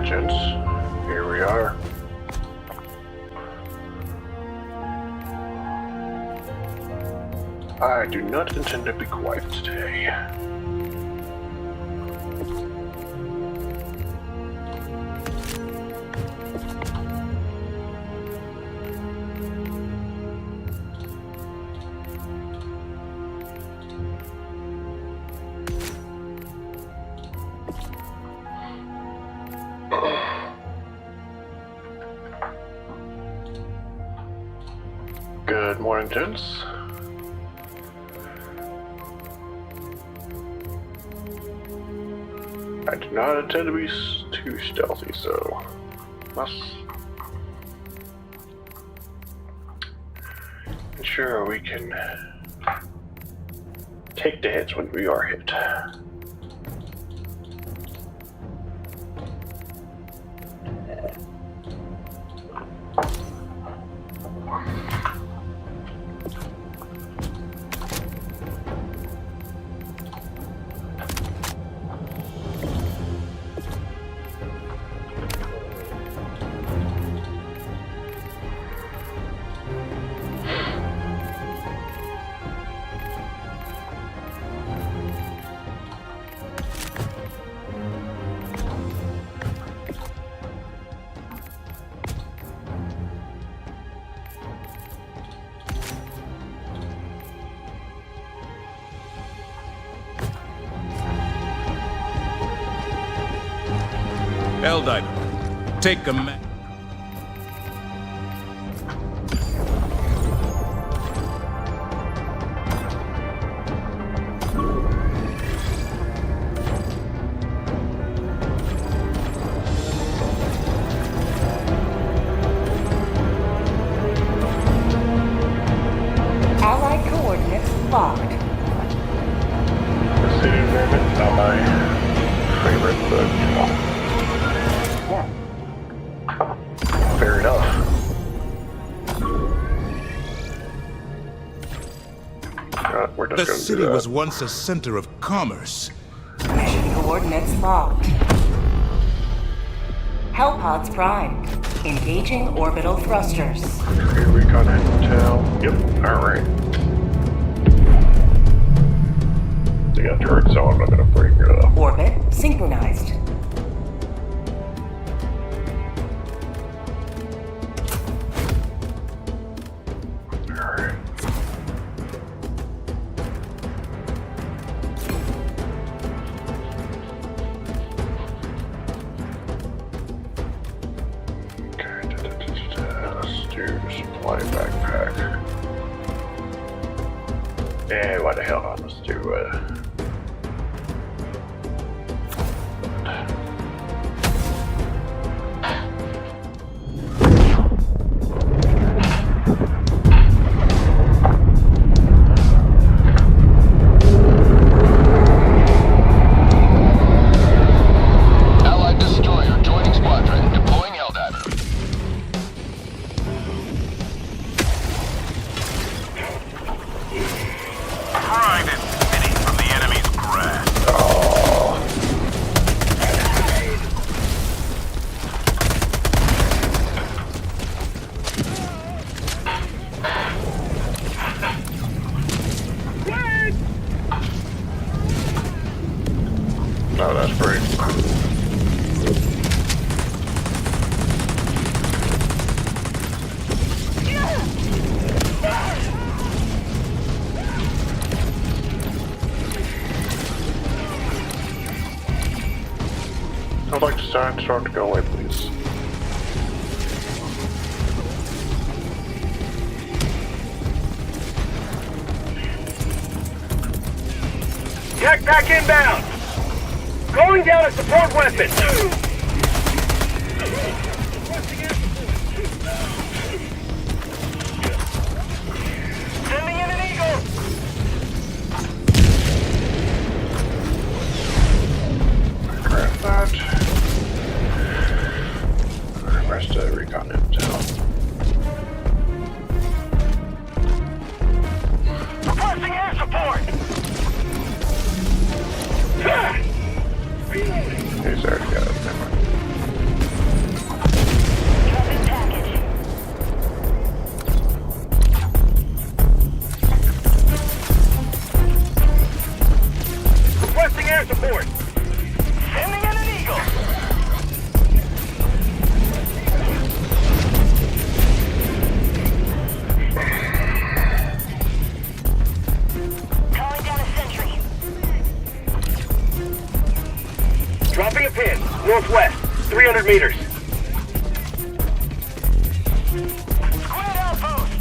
gents. Here we are. I do not intend to be quiet today. Good morning, gents. I do not intend to be too stealthy, so must ensure we can take the hits when we are hit. Eldite, take command. Allied coordinates locked. The city environment, not my favorite, but you know. Fair enough. We're just The gonna city do that. was once a center of commerce. Mission coordinates locked. Hellpods primed. Engaging orbital thrusters. Here we got intel. Yep, alright. They got turrets on, I'm gonna bring Orbit synchronized. alright. Okay, let's do supply backpack. Yeah, what the hell not? Let's do Allied destroyer joining squadron, deploying Helldiver. Pry this city from the enemy's grasp. no, that's great. I'd like to start to go away, please. Tech pack inbound! Going down a support weapon! Sending in an eagle! Grab that. Rest of the recon intel. Requesting air support! He's already got it. Dropping a pin. Northwest. 300 meters. Squad outpost!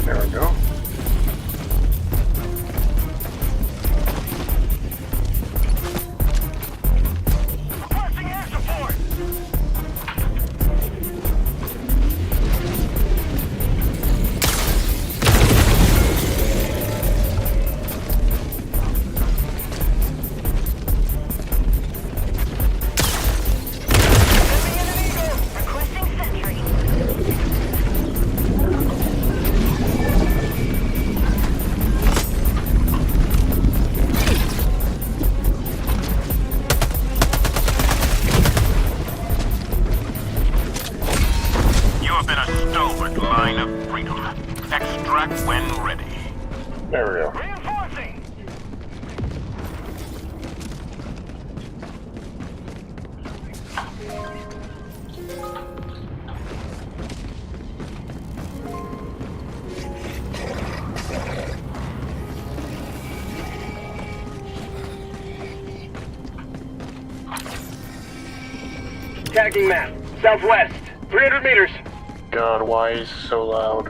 There we go. Requesting air support! Requesting sentry. You have been a stalwart line of freedom. Extract when ready. There we go. Reinforcing! Tagging map. Southwest. 300 meters. God, why is it so loud?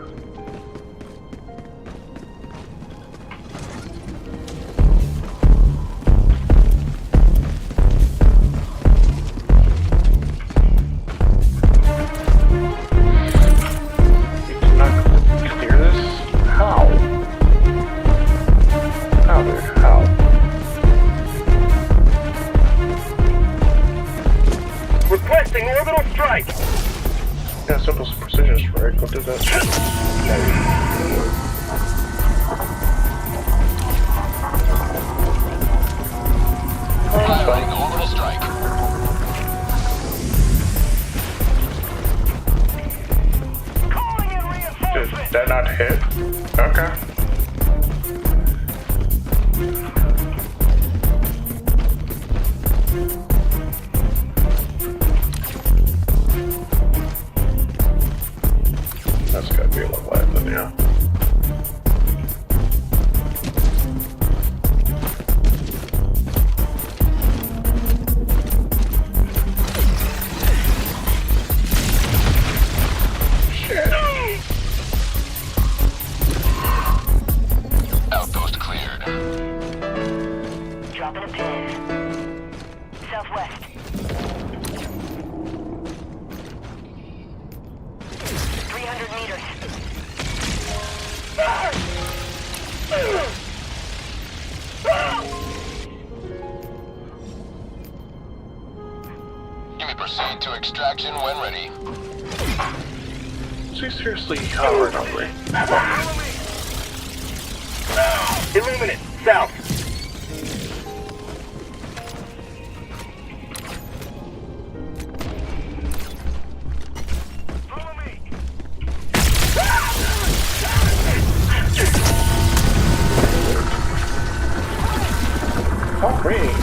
You cannot clear this? How? How, dude? How? Requesting orbital strike. Yeah, simple precision strike. What does that? Firing orbital strike. Calling in Did reinforcements! that not hit? Okay. That's gotta be a lot lighter than yeah. Outpost cleared. Dropping a pin. Southwest. 300 meters. You may proceed to extraction when ready. Is he seriously hovering over me? Illuminate. South. Follow me! Oh, great.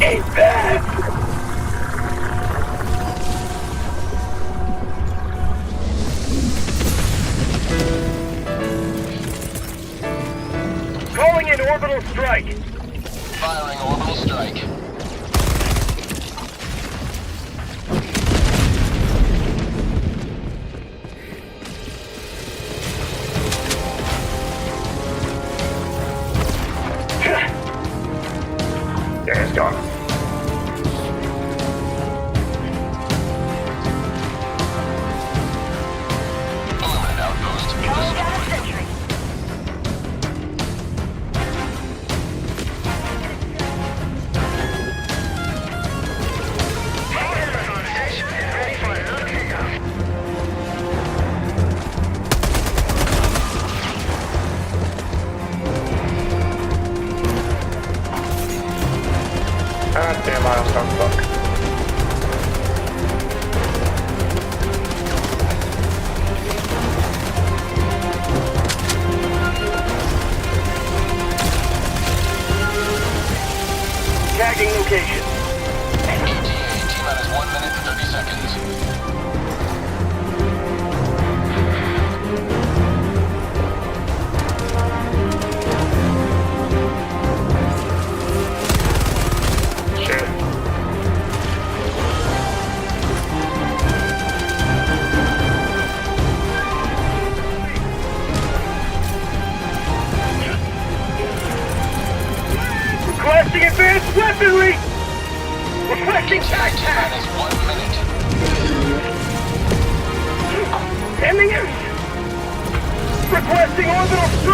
Ain't bad. Calling in orbital strike. Firing orbital strike.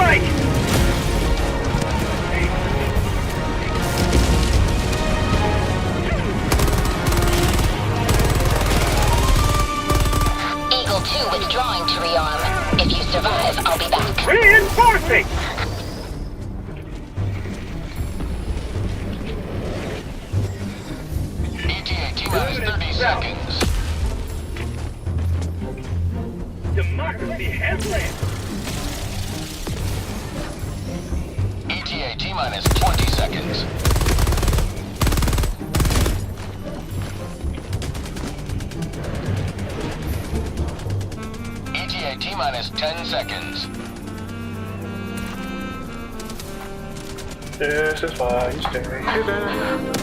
strike! Eagle 2 withdrawing to rearm. If you survive, I'll be back. Reinforcing! ETA T-minus 30 seconds. Democracy has landed. ETA T-minus 20 seconds. ETA T-minus 10 seconds. This is why you stay hidden.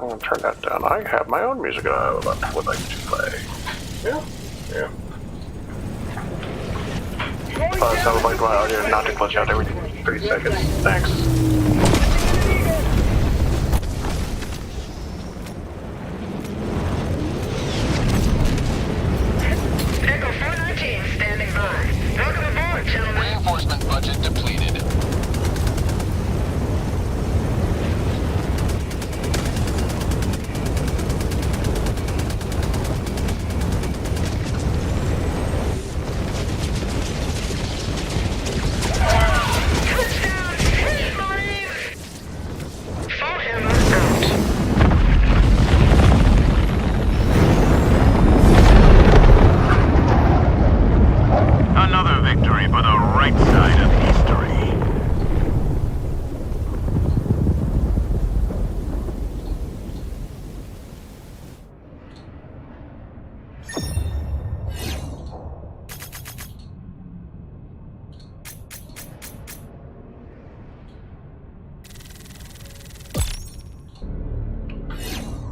I'm gonna turn that down. I have my own music that I would like to play. Yeah. Sounds like my audio not to glitch out every 3 seconds. Thanks. Echo 419 standing by. Welcome aboard, gentlemen. Reinforcement budget depleted. Another victory for the right side of history.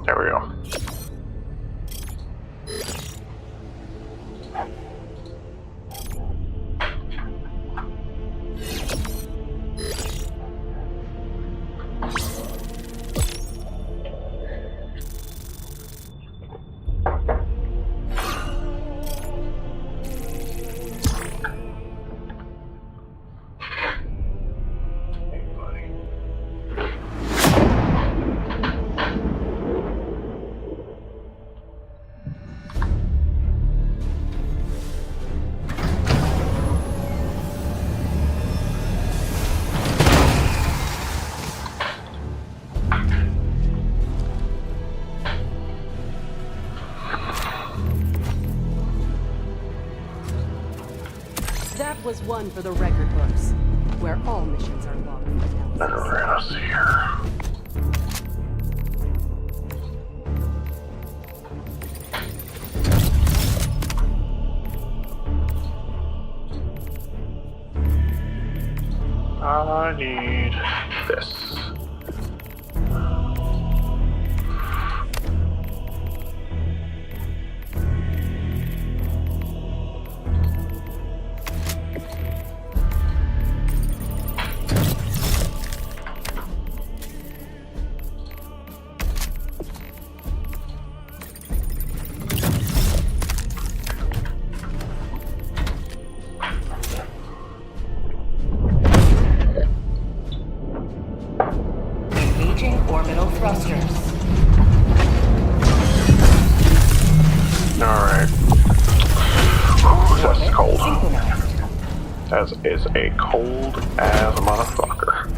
There we go. That was one for the record books, where all missions are logged for analysis. Better us here. I need this. Engaging orbital thrusters. Alright. That's cold. Synchronized. That is a cold as a motherfucker.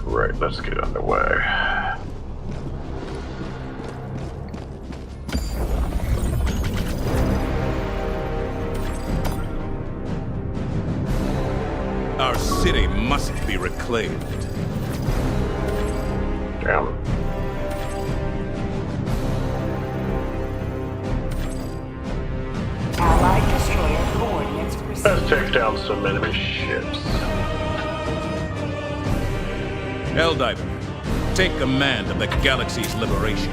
Alright, let's get underway. Our city must be reclaimed. Damn. Allied destroyer coordinates received. Let's take down some enemy ships. Helldiver, take command of the galaxy's liberation.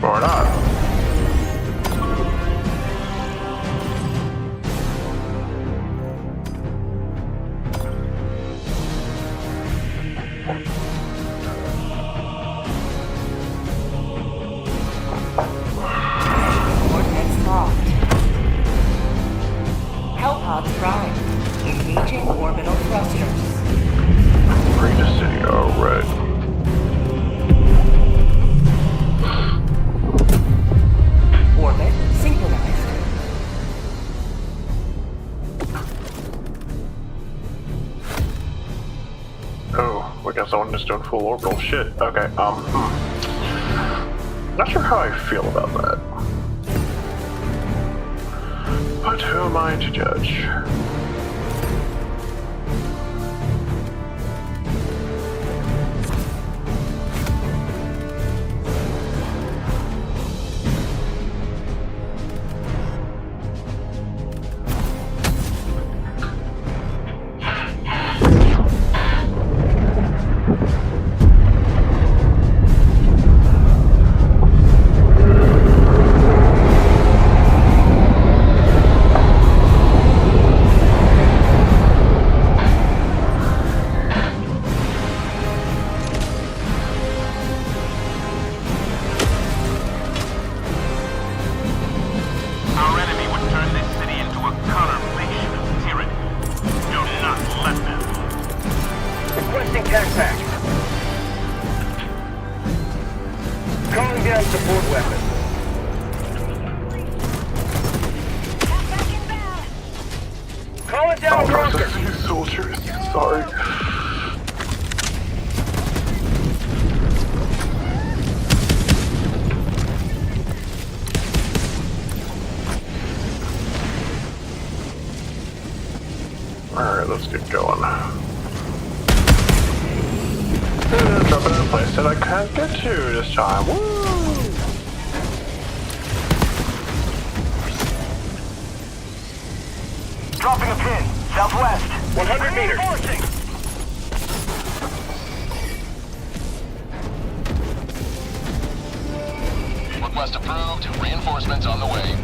Or not. Coordinates locked. Hellpods prime. Engaging orbital thrusters. Free the city, alright. Orbit synchronized. Oh, we got someone just doing full orbital shit. Okay, not sure how I feel about that. But who am I to judge? Our enemy would turn this city into a conurbation of tyranny. Do not let them. Requesting tech pack. Calling down support weapon. Calling down rocket. You soldiers, sorry. Alright, let's get going. Dropping in a place that I can't get to this time. Woo! Dropping a pin. Southwest. 100 meters. Request approved. Reinforcements on the way.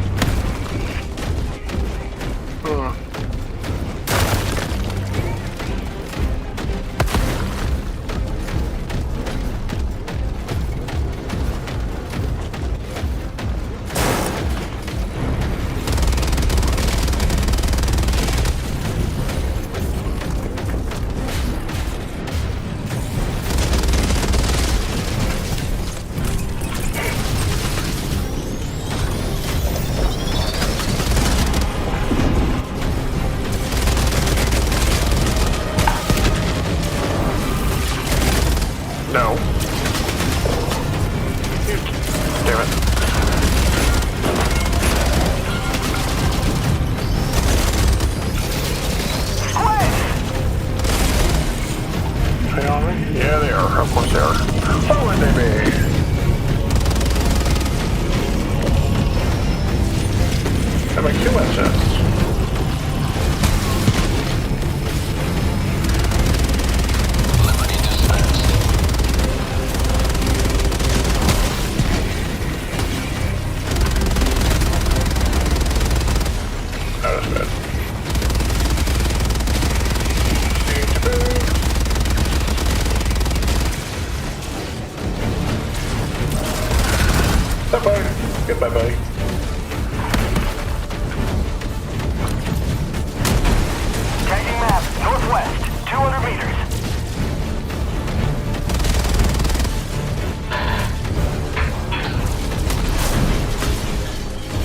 make 2 incense. Liberty dispensed. That was good. Need to move. Bye-bye. Goodbye, buddy. Tagging map, northwest, 200 meters.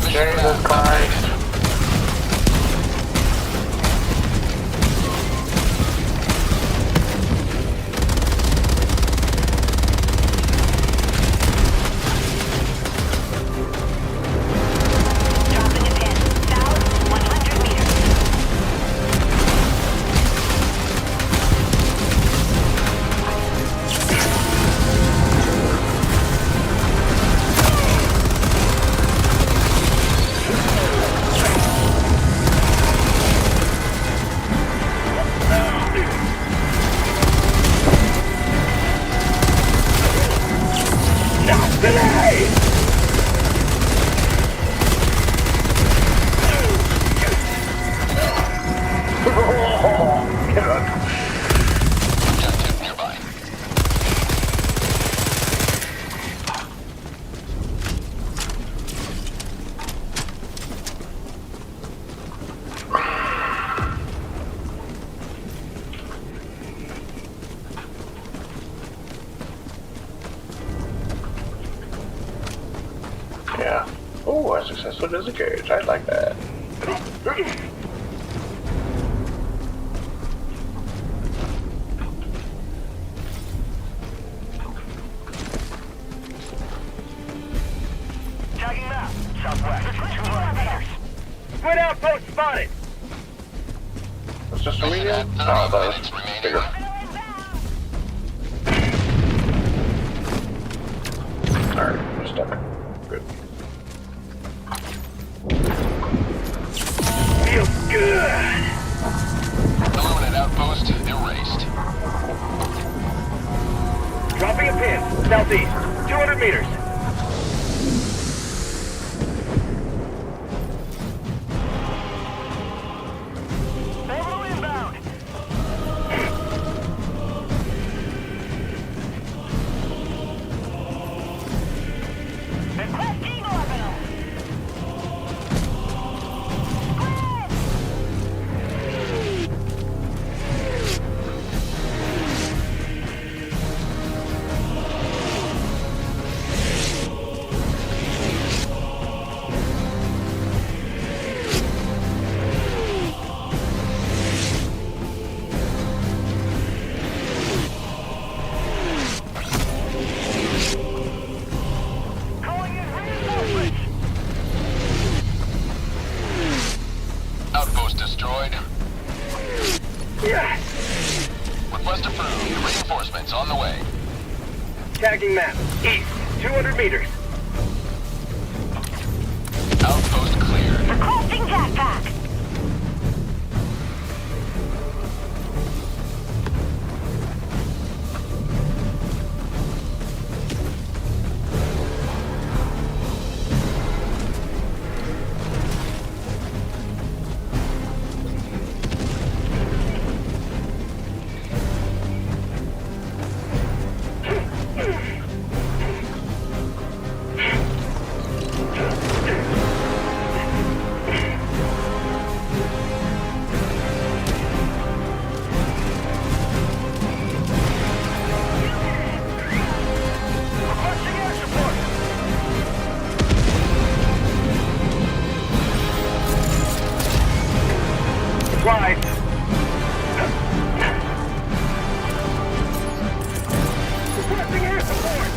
Mission Jesus map Christ. Dropping a pin. South, 100 meters. objective nearby. Yeah. Oh, I successfully disengaged. I like that. Tagging map, southwest, 200 meters. Squid outpost spotted. It's just a Mission medium? at Oh, 30 that minutes was remaining. bigger. Alright, we're stuck. Good. Feels good. Illuminate outpost erased. Dropping a pin, southeast, 200 meters. Orbital inbound. Requesting orbital. Calling in reinforcements. Outpost destroyed. Yes. Request approved. Reinforcements on the way. Tagging map, east, 200 meters. Outpost cleared. Requesting jetpack. Requesting air support. Supplies. Requesting air support.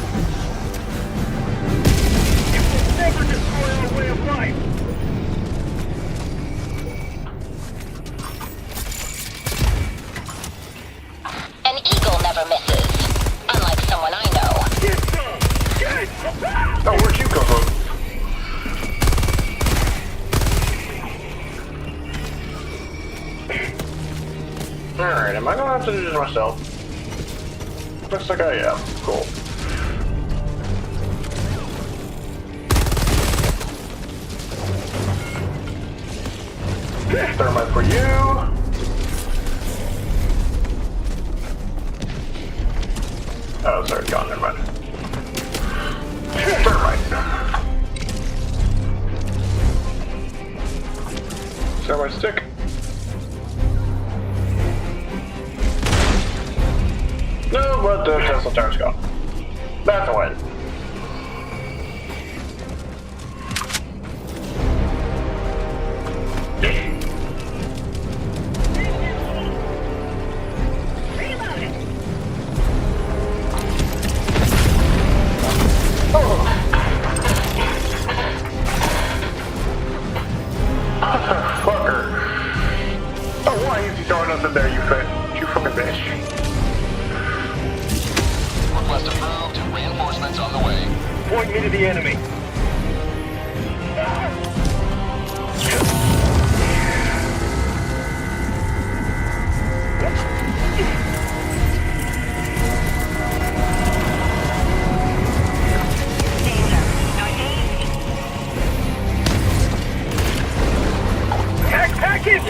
You will never destroy our way of life. An eagle never misses. Unlike someone I know. Get some. Get. Oh, where'd you come from? Alright, am I gonna have to do this myself? Looks like I am. Cool. Thermite for you. Oh, sorry, gone. Never mind. Thermite. Thermite stick. No, but the Tesla tower's gone. That's a win. Fucker. Oh, why is he throwing us in there, you fucking bitch? Request approved. Reinforcements on the way. Point me to the enemy. Package!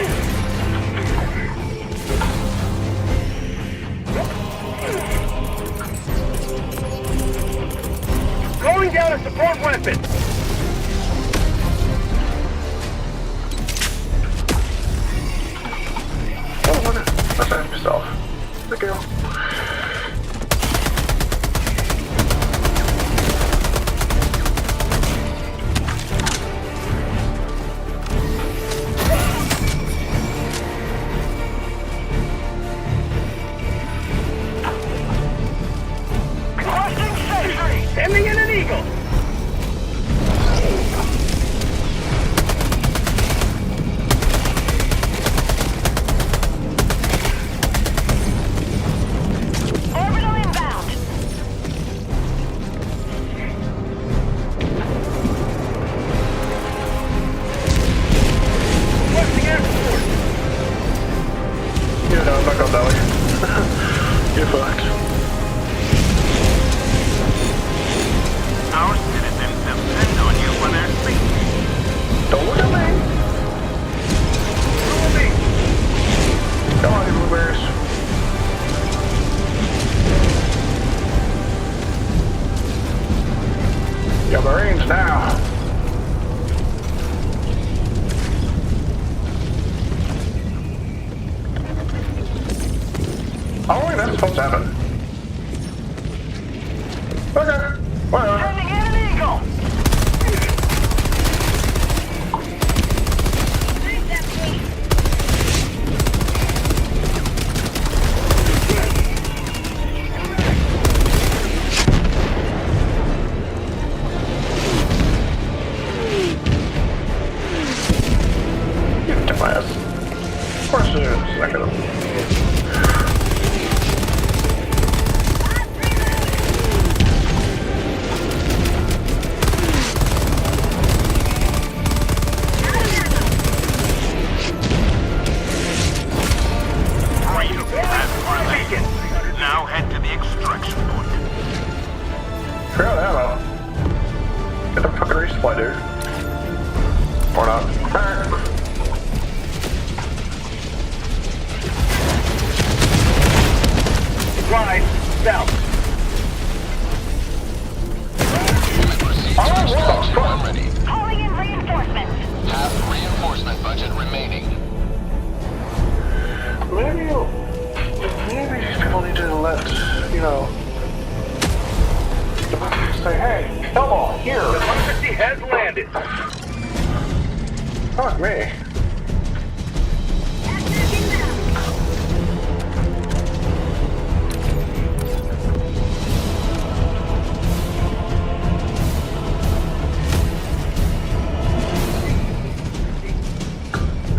Going down a support weapon! Oh, look at yourself. Look at him. Crossing sentry! Sending in an eagle! Orbital inbound. Requesting air support! You know, I'm not gonna die. You're fucked. Our citizens depend on you for their safety. Don't look at me. Follow me! Come on, you blueberries. Your Marines now. Oh, wait, that's supposed to happen. Okay, whatever. Sending in an eagle! You can kick my ass. Of course it is. I could have. Freedom has risen. Now head to the extraction point. Figure out ammo. Get the fucking resupply, dude. Or not. Supplies, south. Proceed to Oh, what the extraction fuck? when ready. Calling in reinforcements. Half reinforcement budget remaining. Maybe these people need to let, you know, say, hey, Elmo, here. Democracy has landed. Fuck me.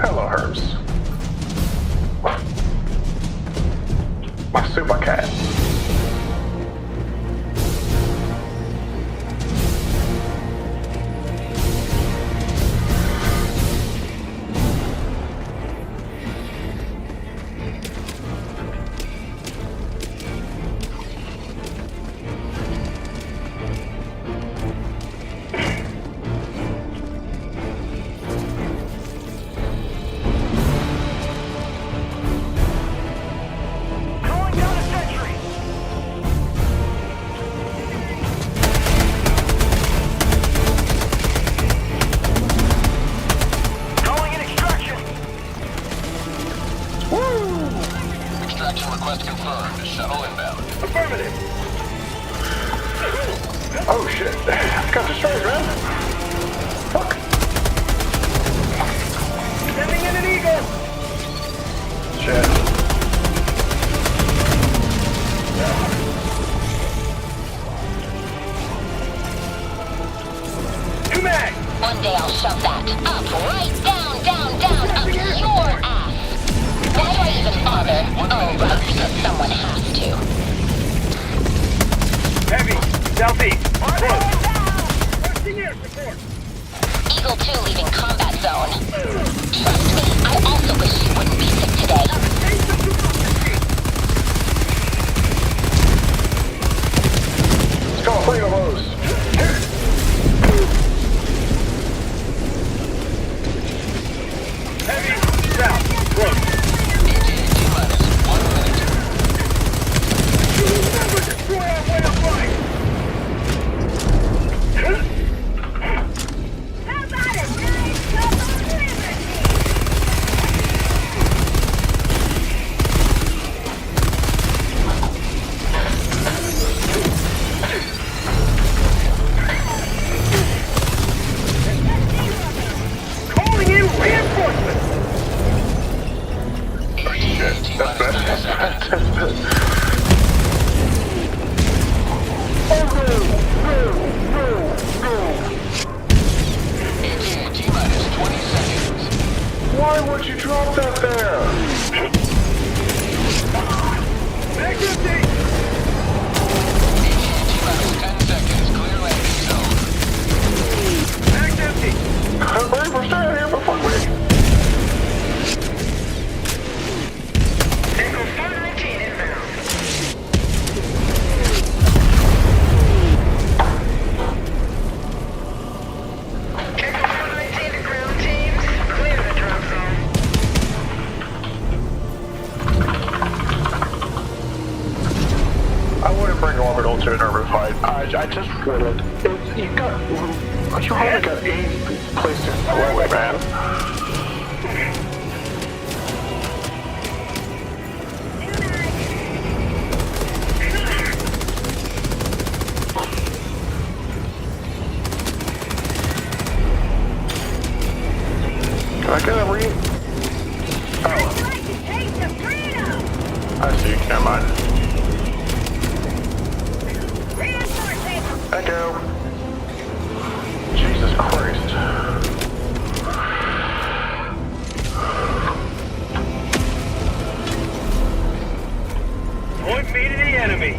Hello, Herbs. My super cat. Request confirmed. Shuttle inbound. Affirmative. Oh shit. Got destroyed, man. Fuck. Sending in an eagle. Shit. Two mag. One day I'll shove that up, right down, up your ass. Why do I even bother? Oh, someone has to. Heavy. Southeast. Close. Requesting air support. Eagle 2 leaving combat zone. Trust me, I also wish you wouldn't be sick today. Let's go, bring the lows. Heavy. South. Close. Never destroy our way of life. How about a nice cup of liberty? Calling in reinforcements. Shit. That's bad. That's bad. T-minus 20 seconds. Why would you drop that there? Mag empty. T-minus 10 seconds. Clear landing zone. Mag empty. We're staying here before we... Echo 419 inbound. Echo 419 to ground teams. Clear the drop zone. I wouldn't bring Orbital to an urban fight. I just wouldn't. You only got 8 places to throw it, man. Can I get a read? Oh, I see. Never mind. Echo. Jesus Christ. Point me to the enemy.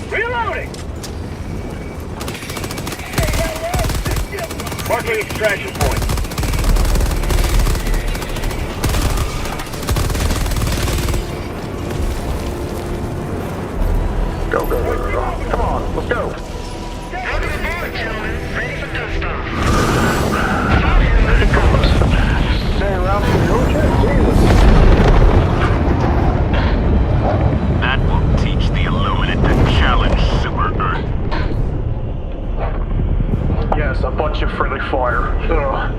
Reloading. Marking extraction point. Go, go, go, go, go. Come on, let's go. Welcome aboard, gentlemen. Ready for dust off. Stay around for your check, Jesus. That will teach the Illuminate to challenge Super Earth. Yes, a bunch of friendly fire. Ugh.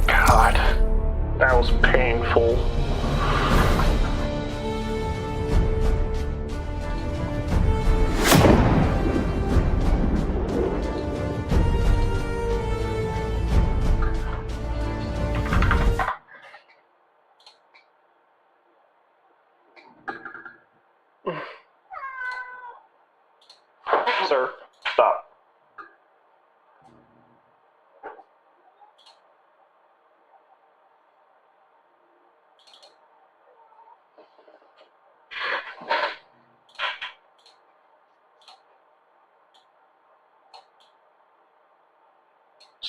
God, that was painful. Sir, stop.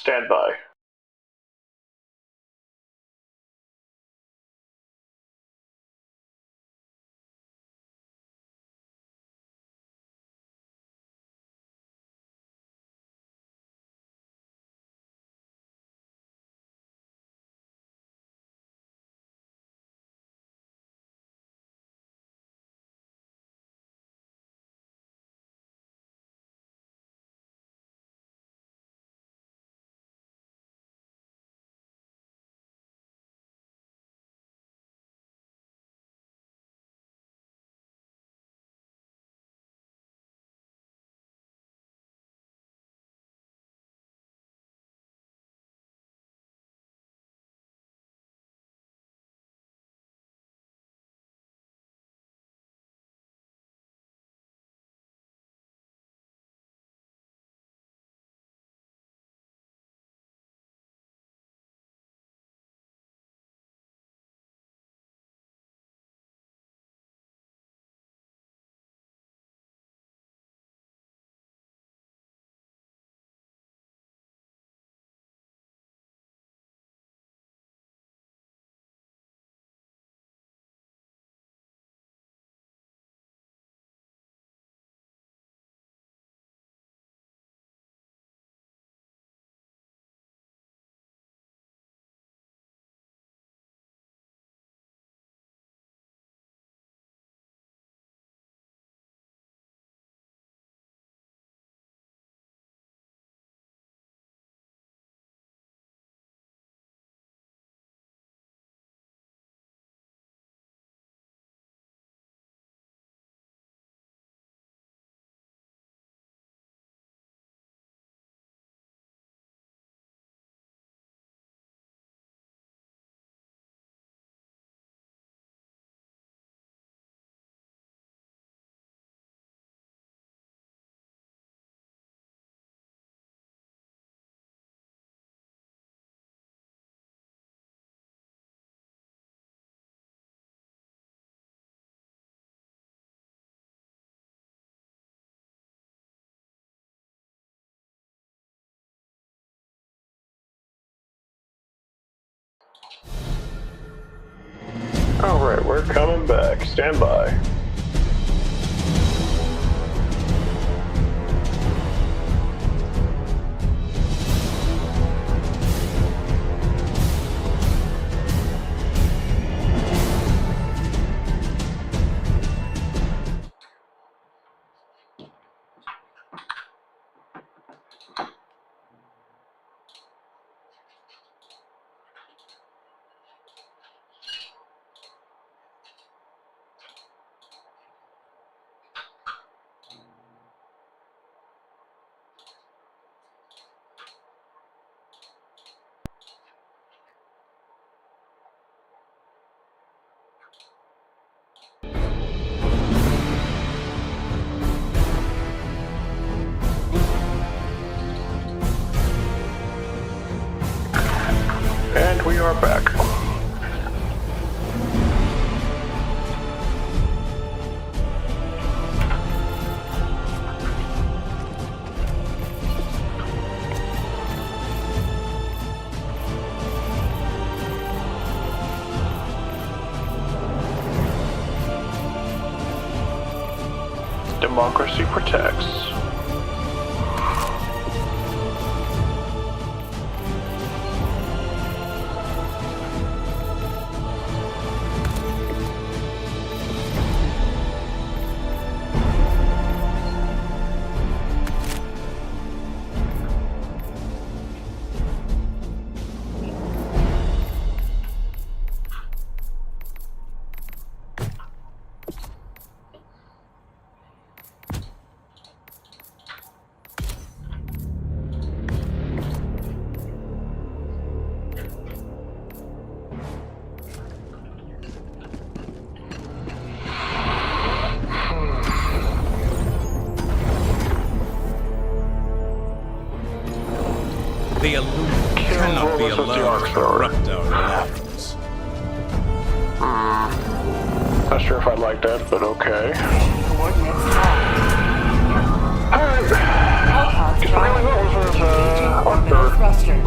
Stand by. Alright, we're coming back. Stand by. And we are back. Democracy protects. The illusion cannot be allowed to corrupt our lives. Not sure if I like that, but okay. Coordinates locked. Alright. All pods Guess really primed. what was Engaging orbital Arthur. thrusters.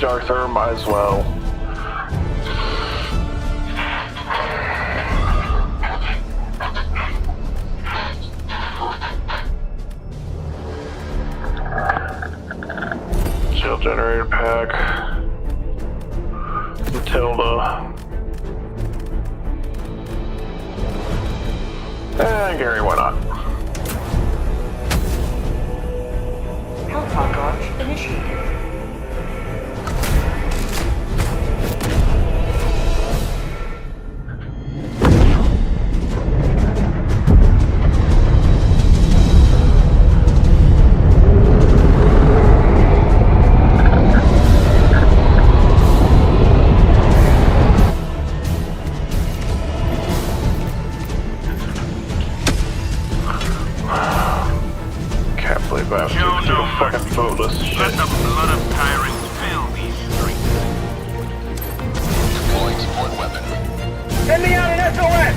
the arc there, might as well. Shield generator pack. Matilda. And Gary, why not? Hellpod launch initiated. Can't believe I have to do the fucking bootless Let shit. the blood of tyrants fill these streets. Deploying support weapon. Send me out an SOS!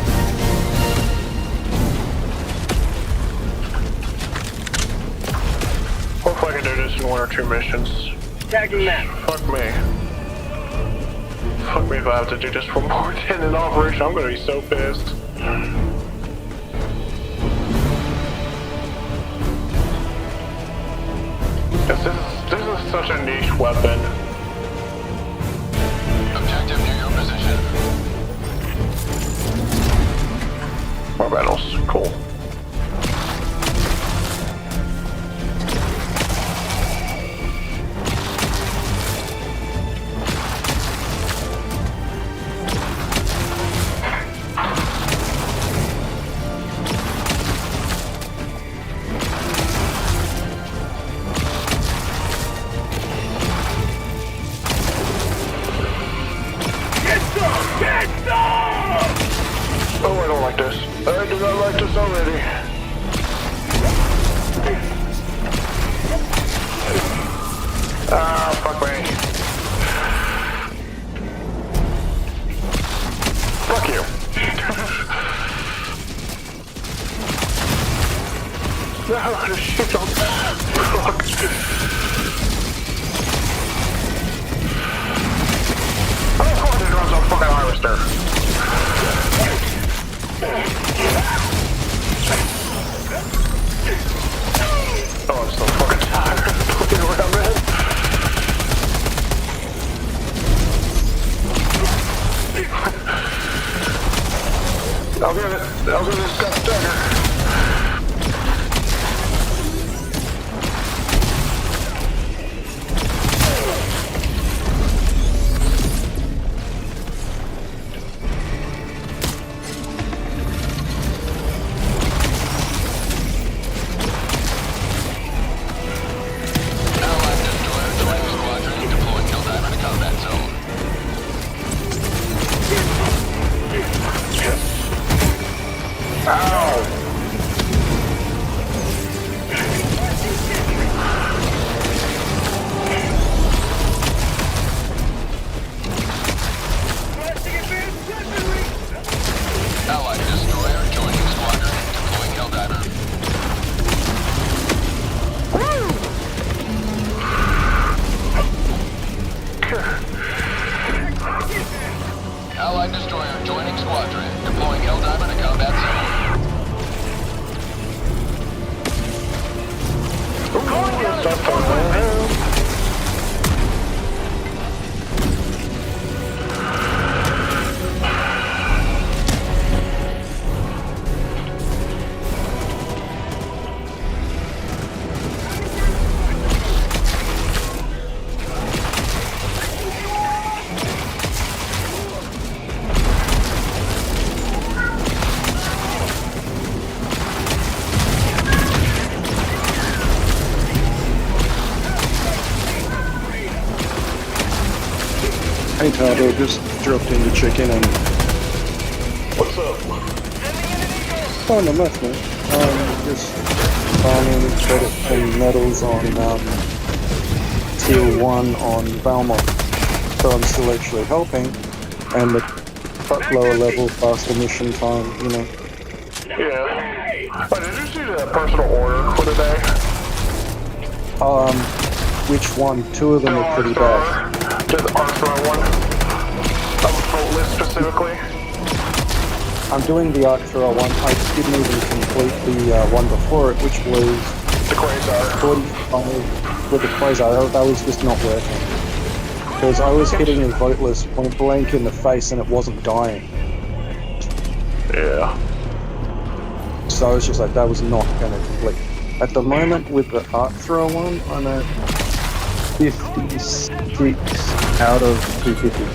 Hopefully I can do this in 1 or 2 missions. Tagging map. Fuck me. Fuck me if I have to do this for more than an operation. I'm gonna be so pissed. This is such a niche weapon. Objective near your position. More battles. Cool. Oh, I don't like this. I do not like this already. Ah, fuck me. Fuck you. No, this shit don't. Fuck. Oh, of course it runs on fucking harvester. Oh, I'm so fucking tired of looking around, man. I'll get it. I'll get this gut dagger. Allied destroyer joining squadron. Deploying Helldiver. Allied destroyer joining squadron. Deploying Helldiver to combat zone. Hey Tado, just dropped in to check in and... What's up? Oh, no, nothing. Just farming credit and medals on tier 1 on Valmox. So I'm still actually helping, and the fuck lower level, faster mission time, you know. Yeah. But did you see the personal order for the day? Which one? 2 of them are pretty bad. To the Arthro one? Vote list specifically? I'm doing the Arctura one. I didn't even complete the one before it, which was The Quasar. 45 with the Quasar. That was just not working. Because I was hitting a vote list point blank in the face and it wasn't dying. Yeah. So I was just like, that was not going to complete. At the moment, with the Arctura one, I'm at 56 out of 250.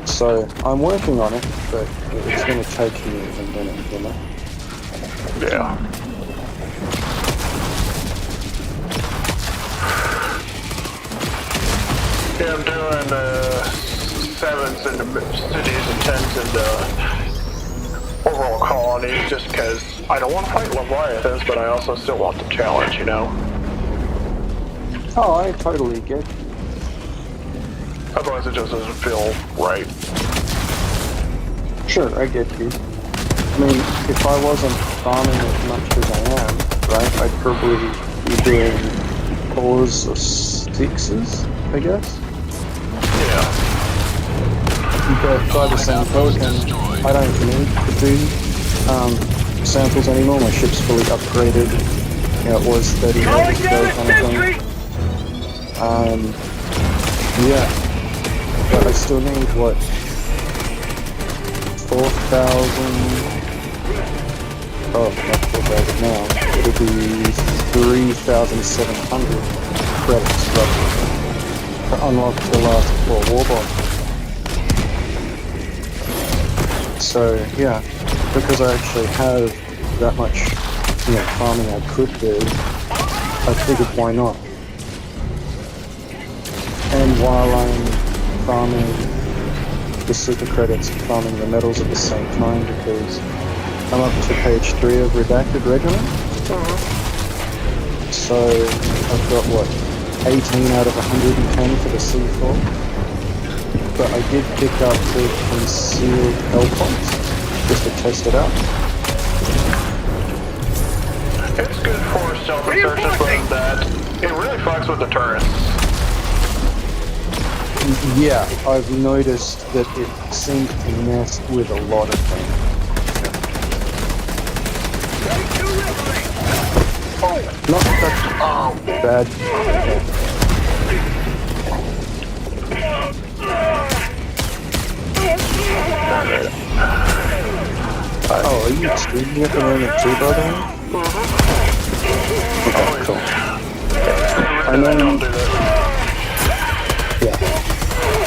So I'm working on it, but it's going to take years and then you know. Yeah. Yeah, I'm doing 7s in the cities and 10s in the overall colonies just because I don't want to fight Leviathans, but I also still want the challenge, you know? Oh, I totally get you. Otherwise it just doesn't feel right. Sure, I get you. I mean, if I wasn't farming as much as I am, right, I'd probably be doing 4s or 6s, I guess. Yeah. But by the same token, I don't need to do samples anymore. My ship's fully upgraded. You know, it was 30 levels ago kind of thing. Yeah. But I still need, what, 4,000... Oh, not 4,000 now. It'll be 3,700 credits roughly to unlock the last 4 warbots. So yeah, because I actually have that much, you know, farming I could do, I figured why not. And while I'm farming the super credits and farming the medals at the same time, because I'm up to page 3 of Redacted Regiment. So I've got what, 18 out of 110 for the C4. But I did pick up the concealed L-points just to test it out. It's good for stealth insertion, but that it really fucks with the turrets. Yeah, I've noticed that it seems to mess with a lot of things. Not that bad. Oh, are you streaming at the moment too, by the way? Okay, cool. I know. Yeah.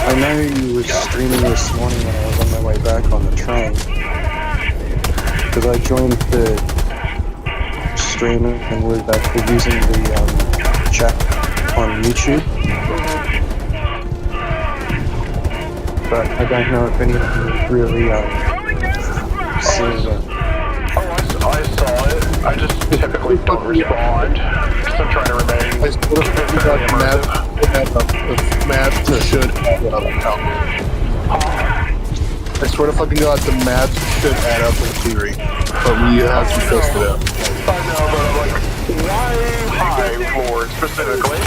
I know you were streaming this morning when I was on my way back on the train. Because I joined the stream and was actually using the chat on YouTube. But I don't know if anyone really seeing it. Oh, I saw it. I just typically don't respond because I'm trying to remain immersive. The math should add up. I swear to fucking God, the math should add up in theory, but we have to test it out. I know, but I'm like, why Hive Lord specifically?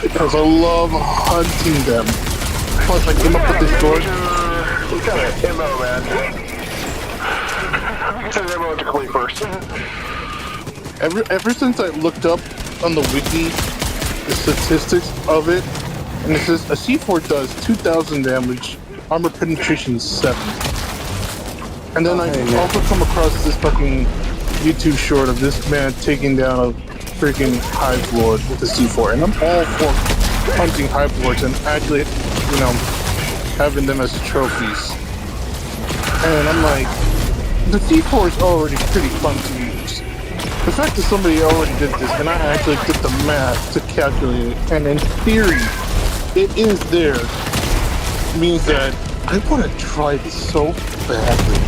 Because I love hunting them. Plus, I came up with this sword. We got an MO, man. Send MO to Clee first. Ever since I looked up on the wiki the statistics of it, and it says a C4 does 2,000 damage, armor penetration 7. And then I also come across this fucking YouTube short of this man taking down a freaking Hive Lord with a C4, and I'm all for hunting Hive Lords and actually, you know, having them as trophies. And I'm like, the C4 is already pretty fun to use. The fact that somebody already did this, and I actually did the math to calculate it, and in theory, it is there, means that I want to try this so badly,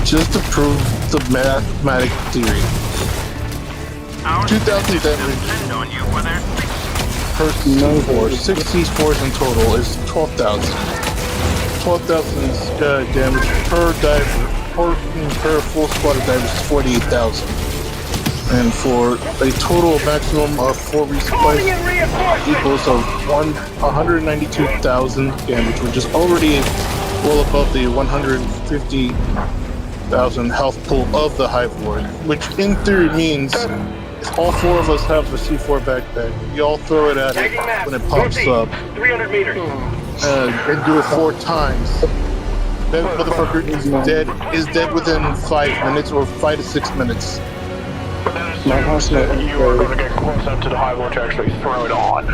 just to prove the mathematic theory. 2,000 damage per C4, 6 C4s in total is 12,000. 12,000 damage per diver, per full squad of divers is 48,000. And for a total maximum of 4 resupplies equals of 192,000 damage, which is already well above the 150,000 health pool of the Hive Lord, which in theory means if all 4 of us have the C4 backpack, we all throw it at it when it pops up 300 meters. and do it 4 times. That motherfucker is dead within 5 minutes or 5 to 6 minutes. But then as soon as you are going to get close enough to the Hive Lord to actually throw it on.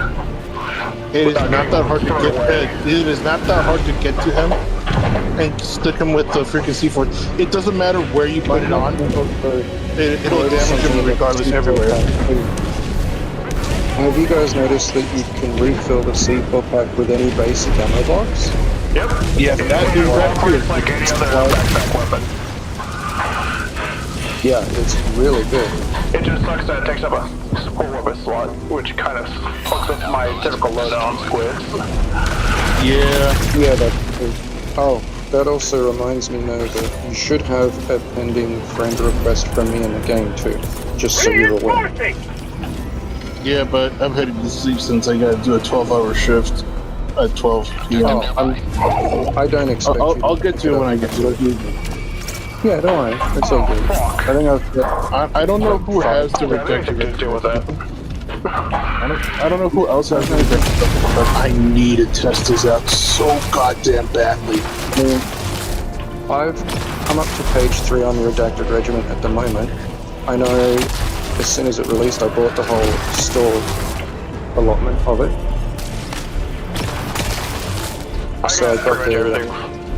It is not that hard to get. It is not that hard to get to him and stick him with the freaking C4. It doesn't matter where you put it on. It'll damage him regardless everywhere. Have you guys noticed that you can refill the C4 pack with any basic ammo box? Yep. Yeah, that is that too. It's like any other backpack weapon. Yeah, it's really good. It just sucks that it takes up a support weapon slot, which kind of fucks up my typical loadout on squids. Yeah, that's true. Oh, that also reminds me now that you should have a pending friend request from me in the game too, just so you're aware. Yeah, but I'm heading to sleep since I gotta do a 12-hour shift at 12 p.m. Oh, I don't expect you. I'll get to it when I get to it. Yeah, don't worry. It's all good. I think I don't know who has the rejected to deal with that. I don't know who else has the rejected, but I need to test this out so goddamn badly. I've come up to page 3 on the Redacted Regiment at the moment. I know as soon as it released, I bought the whole store allotment of it. So I got everything.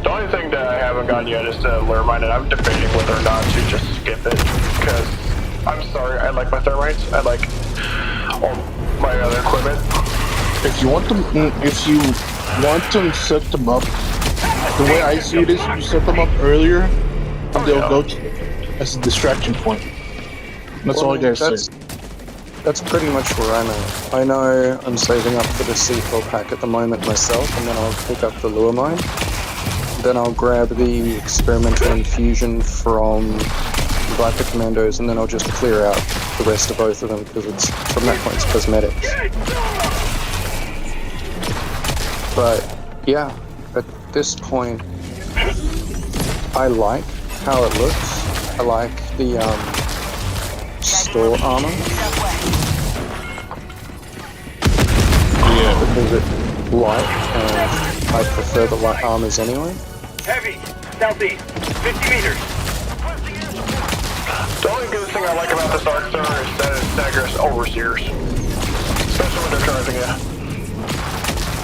The only thing that I haven't gotten yet is the Lurmine, and I'm debating whether or not to just skip it, because I'm sorry, I like my Thermites, I like all my other equipment. If you want to set them up, the way I see it is you set them up earlier, and they'll go to as a distraction point. That's all I gotta say. That's pretty much where I'm at. I know I'm saving up for the C4 pack at the moment myself, and then I'll pick up the lure mine. Then I'll grab the experimental infusion from Viper Commandos, and then I'll just clear out the rest of both of them, because it's, from that point, it's cosmetics. But, yeah, at this point, I like how it looks. I like the, store armor. Yeah. Because it's light, and I prefer the light armors anyway. Heavy, southeast, 50 meters. The only good thing I like about this Arc Thrower is that it staggers overseers. Especially when they're charging you.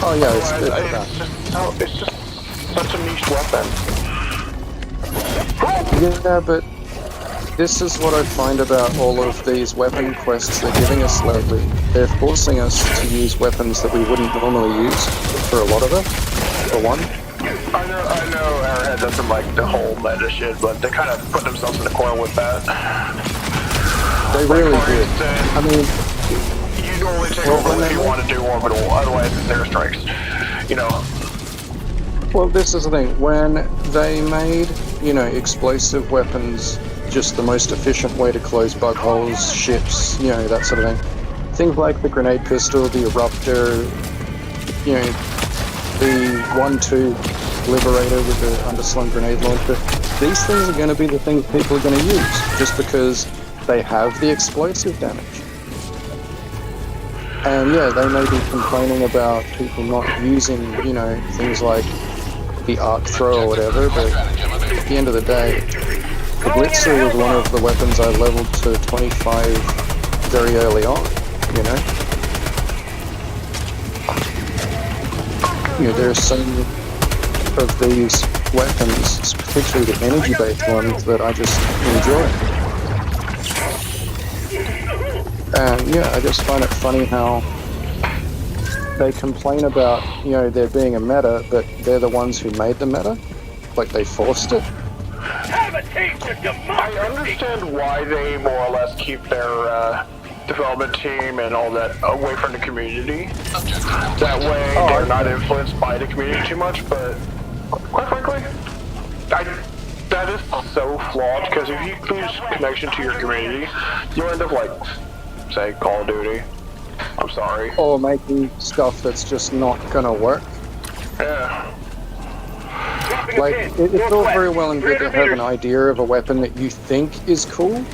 Oh yeah, it's good for that. It's just such a niche weapon. Yeah, but this is what I find about all of these weapon quests they're giving us lately. They're forcing us to use weapons that we wouldn't normally use, for a lot of it, for one. I know Arrowhead doesn't like the whole meta shit, but they kind of put themselves in the corner with that. They really do. I mean, you'd only take orbital if you want to do orbital, otherwise it's airstrikes. You know. Well, this is the thing. When they made, explosive weapons just the most efficient way to close bug holes, ships, that sort of thing. Things like the grenade pistol, the eruptor, the 1-2 liberator with the underslung grenade launcher. These things are going to be the things people are going to use, just because they have the explosive damage. And yeah, they may be complaining about people not using, things like the arc throw or whatever, but at the end of the day, the Blitzer was one of the weapons I leveled to 25 very early on, there are some of these weapons, particularly the energy-based ones, that I just enjoy. And yeah, I just find it funny how they complain about, there being a meta, but they're the ones who made the meta. Like, they forced it. I understand why they more or less keep their development team and all that away from the community. That way they're not influenced by the community too much, but quite frankly, that that is so flawed, because if you lose connection to your community, you'll end up like, say, Call of Duty. I'm sorry. Or making stuff that's just not gonna work. Yeah. Like, it's all very well and good to have an idea of a weapon that you think is cool,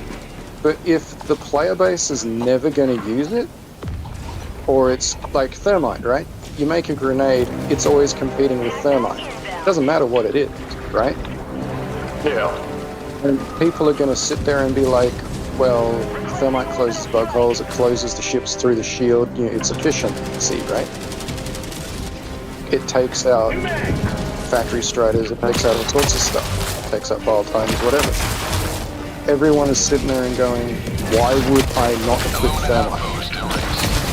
but if the player base is never gonna use it, or it's like thermite, right? You make a grenade, it's always competing with thermite. Doesn't matter what it is, right? Yeah. And people are going to sit there and be like, well, thermite closes bug holes, it closes the ships through the shield, you know, it's efficiency, right? It takes out factory striders, it takes out all sorts of stuff. It takes out bile titans, whatever. Everyone is sitting there and going, why would I not equip thermite?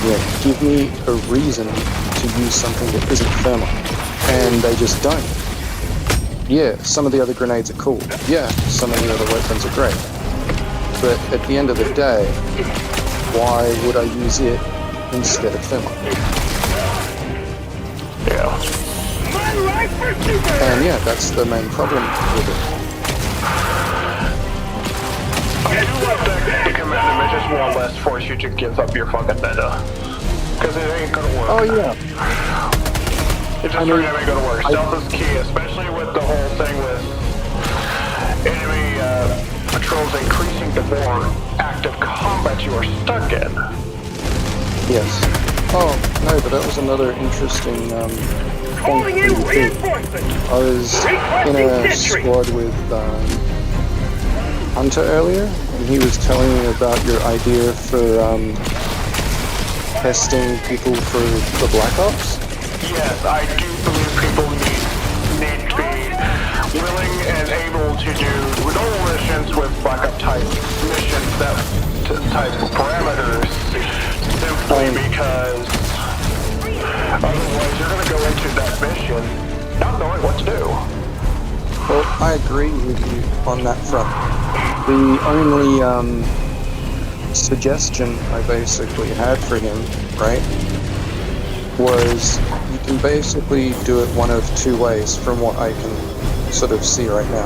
Yeah, give me a reason to use something that isn't thermite. And they just don't. Yeah, some of the other grenades are cool. Yeah, some of the other weapons are great. But at the end of the day, why would I use it instead of thermite? Yeah. And yeah, that's the main problem with it. I do love that the command missions more or less force you to give up your fucking meta. Because it ain't gonna work. Oh yeah. It just really ain't gonna work. Stealth is key, especially with the whole thing with enemy patrols increasing the more active combat you are stuck in. Yes. Oh, no, but that was another interesting point. I was in a squad with Hunter earlier, and he was telling me about your idea for testing people for the Black Ops. Yes, I do believe people need to be willing and able to do normal missions with Black Ops type missions, that type of parameters, simply because otherwise you're going to go into that mission not knowing what to do. Well, I agree with you on that front. The only suggestion I basically had for him, right, was you can basically do it one of two ways from what I can sort of see right now.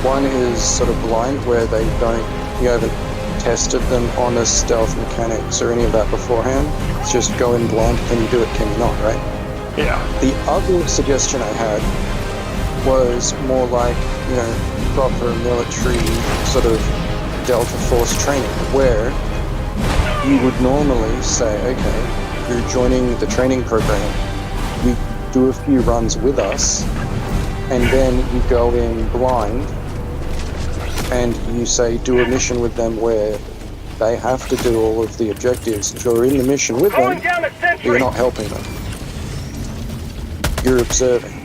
One is sort of blind, where you haven't tested them on the stealth mechanics or any of that beforehand. It's just go in blind, can you do it, can you not, right? Yeah. The other suggestion I had was more like, you know, proper military sort of Delta Force training, where you would normally say, okay, you're joining the training program, you do a few runs with us, and then you go in blind, and you say do a mission with them where they have to do all of the objectives. You're in the mission with them, but you're not helping them. You're observing.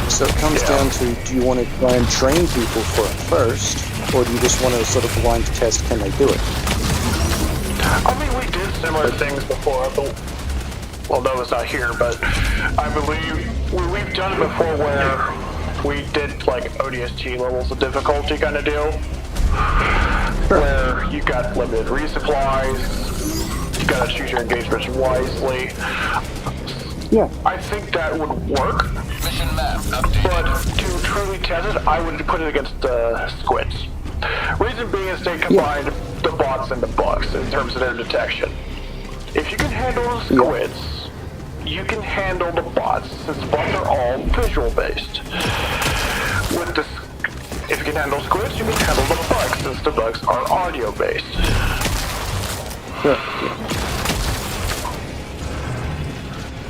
So it comes down to, do you want to try and train people for it first, or do you just want to sort of blind test, can they do it? I mean, we did similar things before, well, no, it's not here, but I believe we've done it before where we did like ODST levels of difficulty kind of deal, where you got limited resupplies, you gotta choose your engagements wisely. Yeah. I think that would work, Mission map updated. but to truly test it, I would put it against the squids. Reason being is they combine the bots and the bugs in terms of their detection. If you can handle the squids, you can handle the bots, since bots are all visual based. If you can handle squids, you can handle the bugs, since the bugs are audio based. Sure.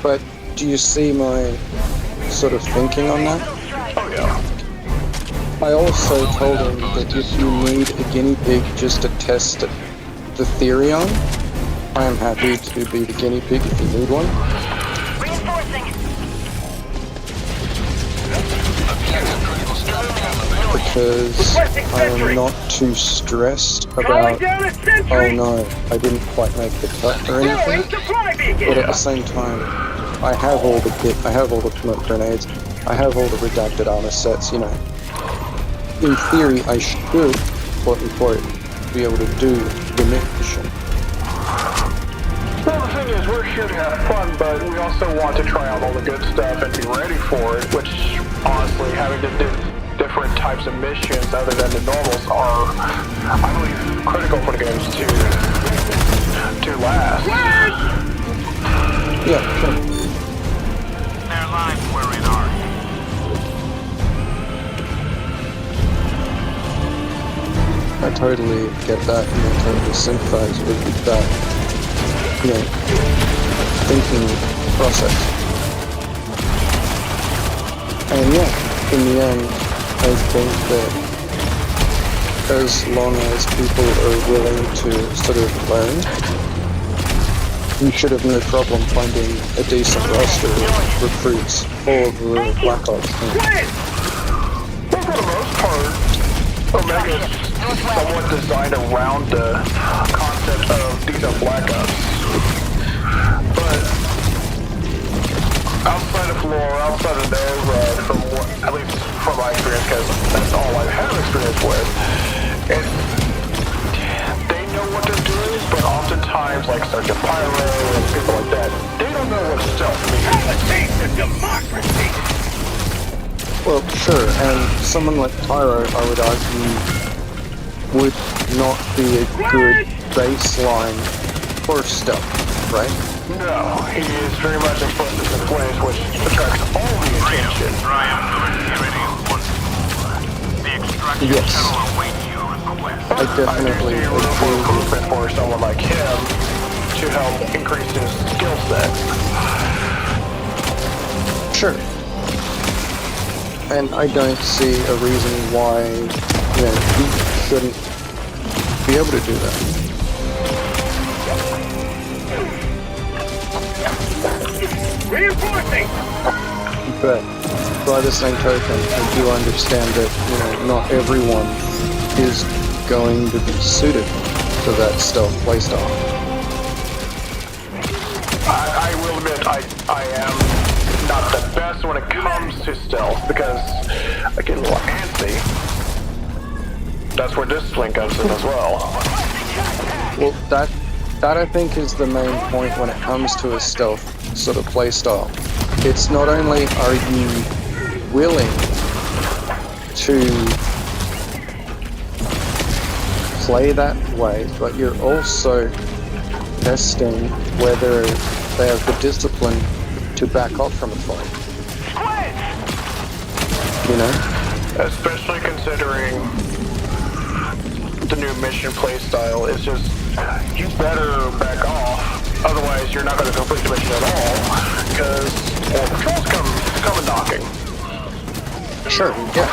But do you see my sort of thinking on that? Oh yeah. I also told him that if you need a guinea pig just to test the theory on, I am happy to be the guinea pig if you need one. Because I am not too stressed about, oh no, I didn't quite make the cut or anything. But at the same time, I have all the smoke grenades, I have all the redacted armor sets, you know. In theory, I should, quote unquote, be able to do the mission. Well, the thing is, we're here to have fun, but we also want to try out all the good stuff and be ready for it, which honestly, having to do different types of missions other than the normals are, I believe, critical for the games to last. Yeah, sure. Their lives were in ours. I totally get that, and I totally sympathize with that, thinking process. And yeah, in the end, I think that as long as people are willing to sort of learn, you should have no problem finding a decent roster of recruits for the Black Ops team. Well, for the most part, Omega's somewhat designed around the concept of decent Black Ops. But outside of lore, outside of Nova, at least from my experience, because that's all I have experience with, they know what they're doing, but oftentimes, like Sergeant Pyro and people like that, they don't know what stealth means. Well, sure, and someone like Pyro, I would argue, would not be a good baseline for stealth, right? No, he is very much explosive in place, which attracts all the attention. Yes. I definitely I agree. for improvement for someone like him to help increase his skill set. Sure. And I don't see a reason why, he shouldn't be able to do that. Reinforcing! But by the same token, I do understand that, not everyone is going to be suited to that stealth playstyle. I will admit, I am not the best when it comes to stealth, because I get a little antsy. That's where discipline comes in as well. Well, that I think is the main point when it comes to a stealth sort of playstyle. It's not only are you willing to play that way, but you're also testing whether they have the discipline to back off from a fight. Especially considering the new mission playstyle is just, you better back off, otherwise you're not going to complete the mission at all, because, patrols come knocking. Sure, yeah.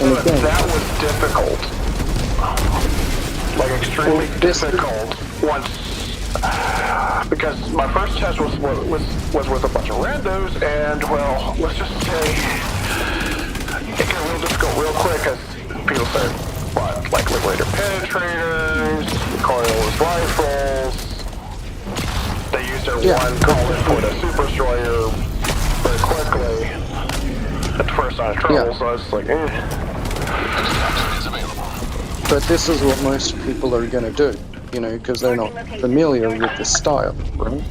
And again, that was difficult. Like, extremely difficult once, because my first test was with a bunch of randos, and, well, let's just say, it got real difficult real quick, as people said, like Liberator Penetrators, recoilless rifles, they used their one call input, a Super Destroyer, very quickly, at the first sign of trouble, so I was like, But this is what most people are going to do, because they're not familiar with the style, right?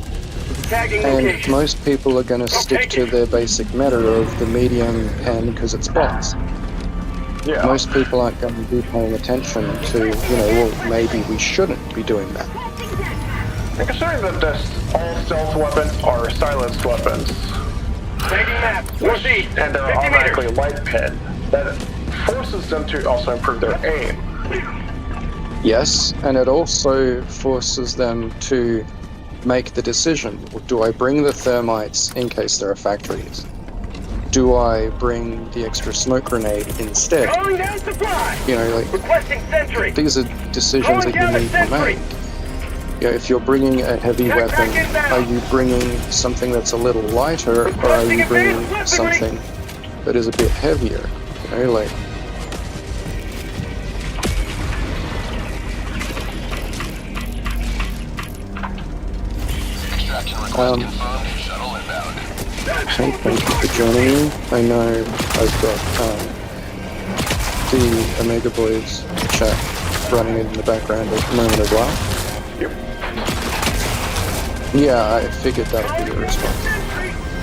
And most people are going to stick to their basic meta of the medium pen because it's bots. yeah. Most people aren't going to be paying attention to, well, maybe we shouldn't be doing that. And considering that all stealth weapons are silenced weapons, and they're automatically light pen, that forces them to also improve their aim. Yes, and it also forces them to make the decision. Do I bring the thermites in case there are factories? Do I bring the extra smoke grenade instead? These are decisions that you need to make. If you're bringing a heavy weapon, are you bringing something that's a little lighter, or are you bringing something that is a bit heavier? Thank you for joining me. I know I've got the Omega Boys chat running in the background at the moment as well. Yep. Yeah, I figured that would be your response.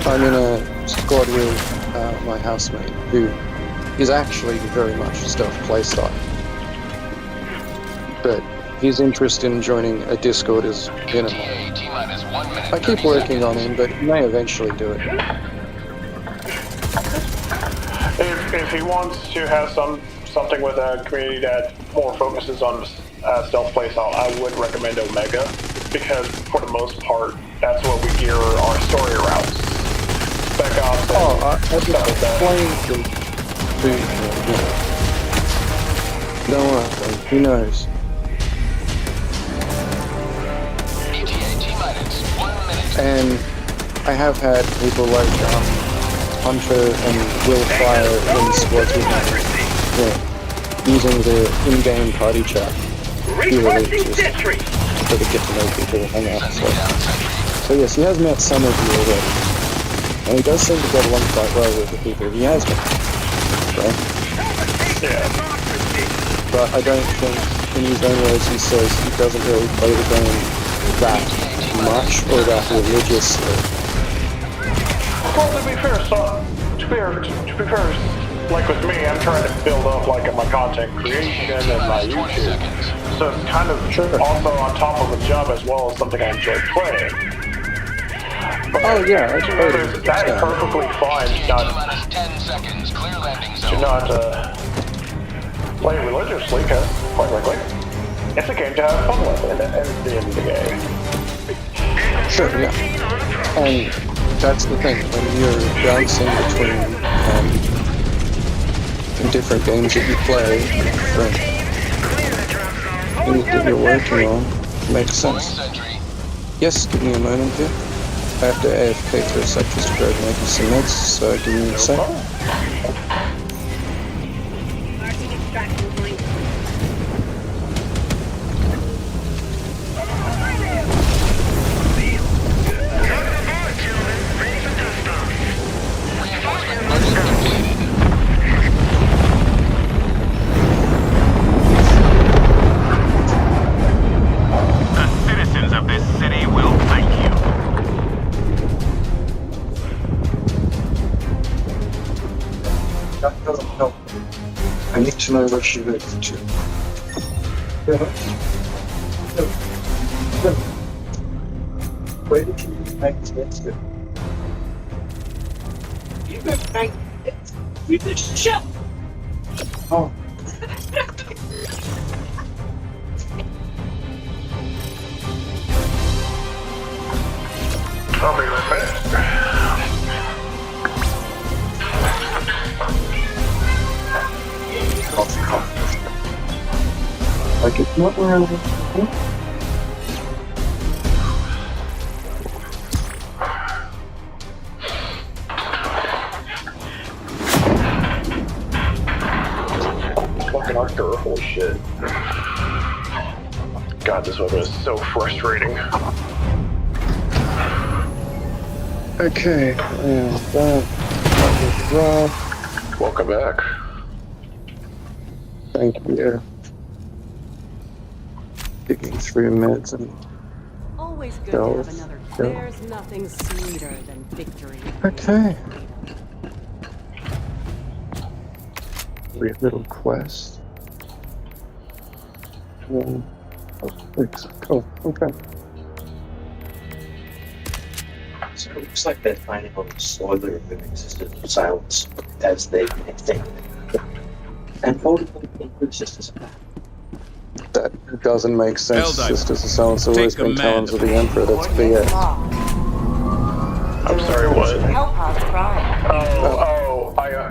I'm in a squad with my housemate, who is actually very much stealth playstyle. But his interest in joining a Discord is minimal. T-minus 1 minute. I keep working on him, but he may eventually do it. If he wants to have something with a community that more focuses on stealth playstyle, I would recommend Omega, because for the most part, that's where we gear our story routes. Spec Ops and I just stuff like that. explained to don't worry, he knows. ETA T-minus 1 minute. And I have had people like Hunter and Will Fire in squads with me, using the in-game party chat purely just to get to know people, hang out and stuff. So yes, he has met some of you already, and he does seem to get along quite well with the people he has met, right? Yeah. But I don't think, in his own words, he says he doesn't really play the game that much or that religiously. Well, to be fair, like with me, I'm trying to build up like my content creation and my YouTube. So it's kind of also on top of a job as well as something I enjoy playing. But Oh yeah, that's totally that is perfectly fine T-minus 10 seconds. Clear landing zone. to not play religiously, because quite frankly, it's a game to have fun with at the end of the game. Sure, yeah. And that's the thing, when you're bouncing between different games that you play, different things that you're working on, makes sense. Yes, give me a moment here. I have to AFK for a sec just to grab making some meds, so give me a sec. The citizens of this city will thank you. That doesn't help. I need to know where she lives to. Where did you make this to? You better make it with the shell. Oh. I'll be right back. Like it's not around. Fucking Arthur, holy shit. God, this weapon is so frustrating. Okay, and that was rough. Welcome back. Thank you. Digging through meds and Always good Go. to have another. Go. There's nothing sweeter than victory. okay. Weird little quest. Oh, okay. So it looks like they're planning on slowly removing systems of silence as they think. And folding include systems of That doesn't make sense. Helldiver, Sisters of Silence have always take been command. talons of the Emperor. That's BS. I'm sorry, what? Hellpod Prime.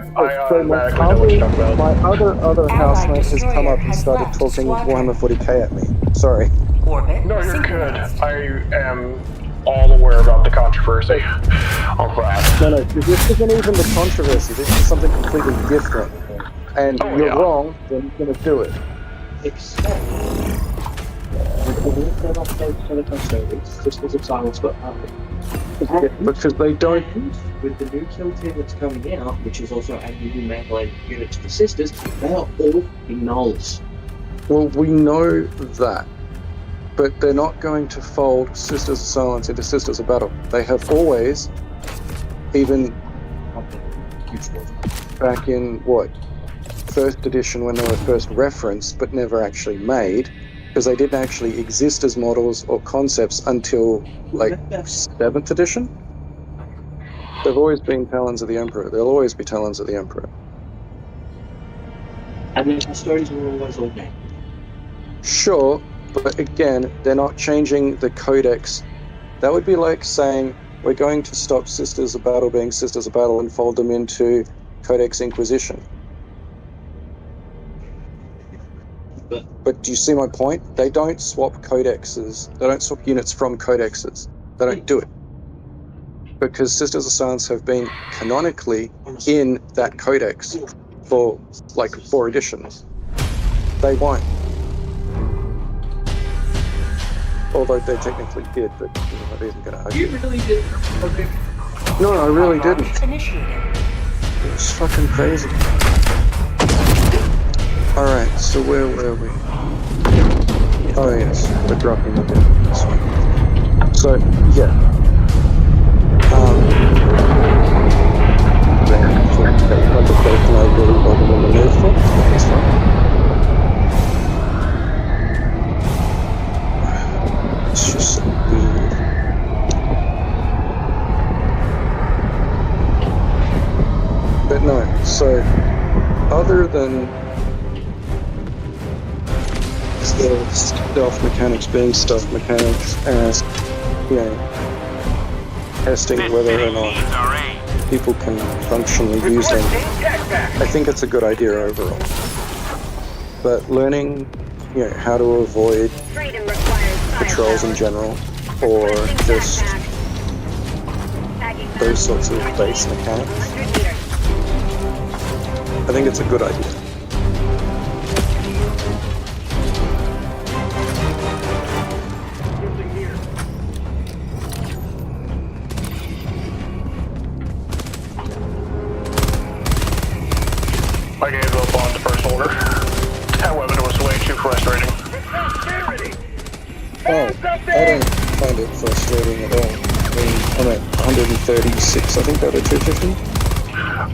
I So my automatically know what you're talking about. other housemate has come up and has started left talking squadron. Warhammer 40k at me. Sorry. Orbit. No, you're good. synchronized. I am all aware about the controversy on class. No, this isn't even the controversy. This is something completely different. And Oh, you're yeah. wrong, then you're gonna do it. except with the new set updates to the custodians, systems of silence got Because they don't. with the new kill team that's coming out, which is also a new mainline unit to the sisters, they are all nulls. Well, we know that. But they're not going to fold Sisters of Silence into Sisters of Battle. They have always, even back in, what, first edition when they were first referenced but never actually made, because they didn't actually exist as models or concepts until, like, 7th edition. They've always been Talons of the Emperor. They'll always be Talons of the Emperor. And the stories were always okay. Sure, but again, they're not changing the codex. That would be like saying, we're going to stop Sisters of Battle being Sisters of Battle and fold them into Codex Inquisition. But do you see my point? They don't swap codexes. They don't swap units from codexes. They don't do it. Because Sisters of Silence have been canonically in that codex for like 4 editions. They won't. Although they technically did, but I'm not even going to argue. You really did. Okay. No, I really didn't. Initiated. It was fucking crazy. Alright, so where were we? Oh yes, we're dropping the bit. This one. So, yeah. Undertaken I really wasn't in the mood for. That's fine. It's just weird. But no, so other than the stealth mechanics being stealth mechanics and, you know, testing whether or not people can functionally use them, I think it's a good idea overall. But learning, you know, how to avoid patrols in general, or just those sorts of base mechanics, I think it's a good idea. I gave up on the first order. However, it was way too frustrating. Oh, I don't find it frustrating at all. I mean, I'm at 136, I think, out of 250.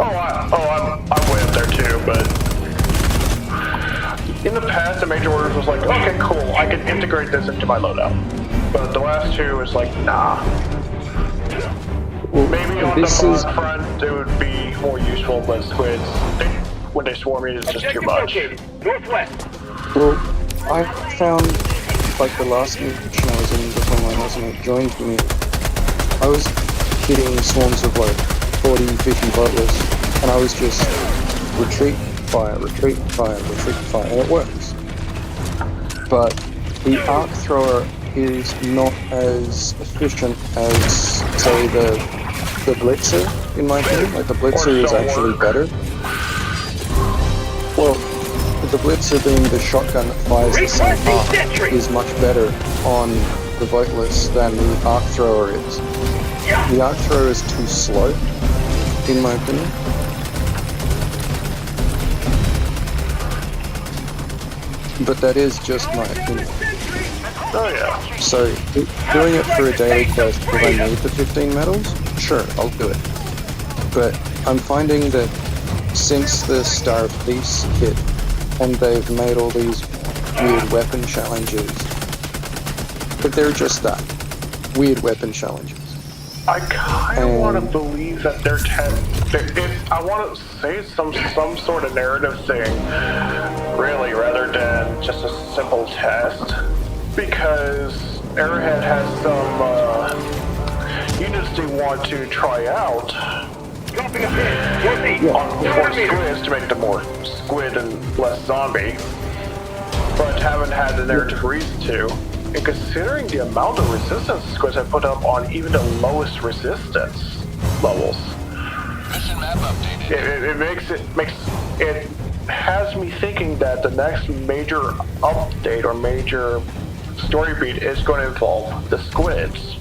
I'm way up there too, but in the past, the major orders was like, okay, cool, I can integrate this into my loadout. But the last two is like, nah. Well, maybe on the front it would be more useful, but squids, when they swarm you, it's just too much. Northwest. Well, I found, like, the last mission I was in before my housemate joined me, I was hitting swarms of like 40, 50 butlers, and I was just retreat, fire, retreat, fire, and it works. But the arc thrower is not as efficient as, say, the blitzer, in my opinion. Like, the blitzer is actually better. Well, the blitzer being the shotgun that fires the same arc is much better on the Voitless than the arc thrower is. The arc thrower is too slow, in my opinion. But that is just my opinion. Oh yeah. So, doing it for a daily quest if I need the 15 medals, sure, I'll do it. But I'm finding that since the Star of Peace kit, and they've made all these weird weapon challenges, but they're just that, weird weapon challenges. I kind of want to believe that they're I want to say some sort of narrative thing, really, rather than just a simple test, because Arrowhead has some units they want to try out on more squids to make them more squid and less zombie, but haven't had the narrative reason to. And considering the amount of resistance squids have put up on even the lowest resistance levels, Mission map updated. it has me thinking that the next major update or major story beat is going to involve the squids.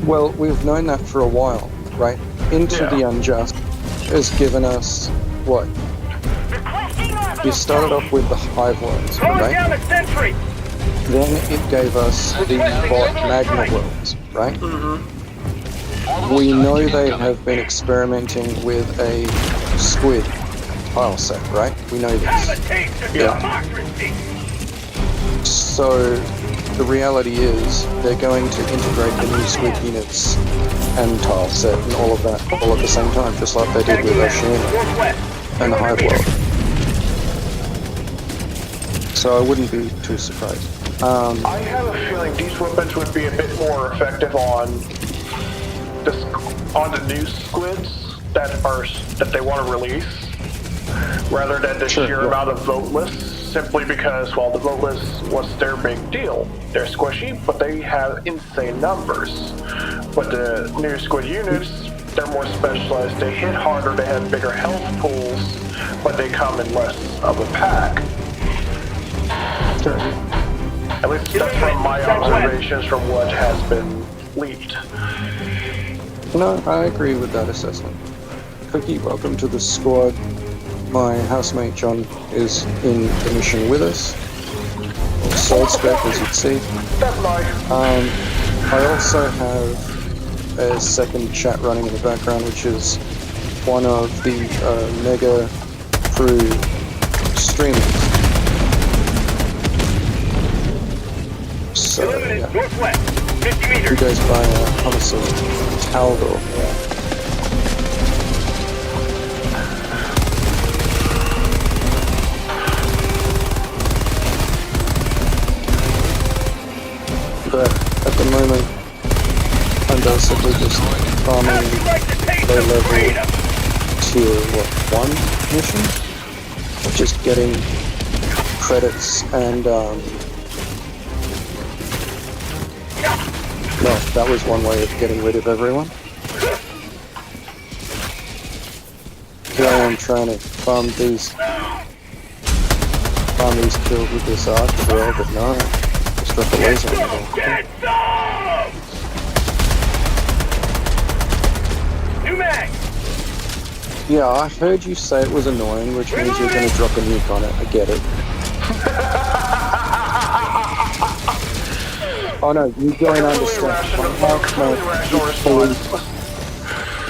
Well, we've known that for a while, right? Into the Unjust has given us what? You started off with the hive worms, right? Then it gave us the bot magma worms, right? we know they have been experimenting with a squid tile set, right? We know this. Yeah. So the reality is they're going to integrate the new squid units and tile set and all of that all at the same time, just like they did with Oceania and the Hive World. So I wouldn't be too surprised. I have a feeling these weapons would be a bit more effective on the new squids that they want to release, rather than the sheer amount of voteless. Simply because, well, the voteless was their big deal. They're squishy, but they have insane numbers. But the new squid units, they're more specialized. They hit harder. They have bigger health pools, but they come in less of a pack. At least that's from my observations from what has been leaked. No, I agree with that assessment. Cookie, welcome to the squad. My housemate John is in the mission with us. Side spec, as you'd see. I also have a second chat running in the background, which is one of the Mega Crew streamers. So, yeah. Who goes by Thomas of Taldor. But at the moment, I'm basically just farming low level tier 1 mission. Just getting credits and no, that was one way of getting rid of everyone. Here I am trying to farm these kills with this arc as well, but no, just drop a laser on them. Yeah, I heard you say it was annoying, which means you're going to drop a nuke on it. I get it. Oh no, you don't understand.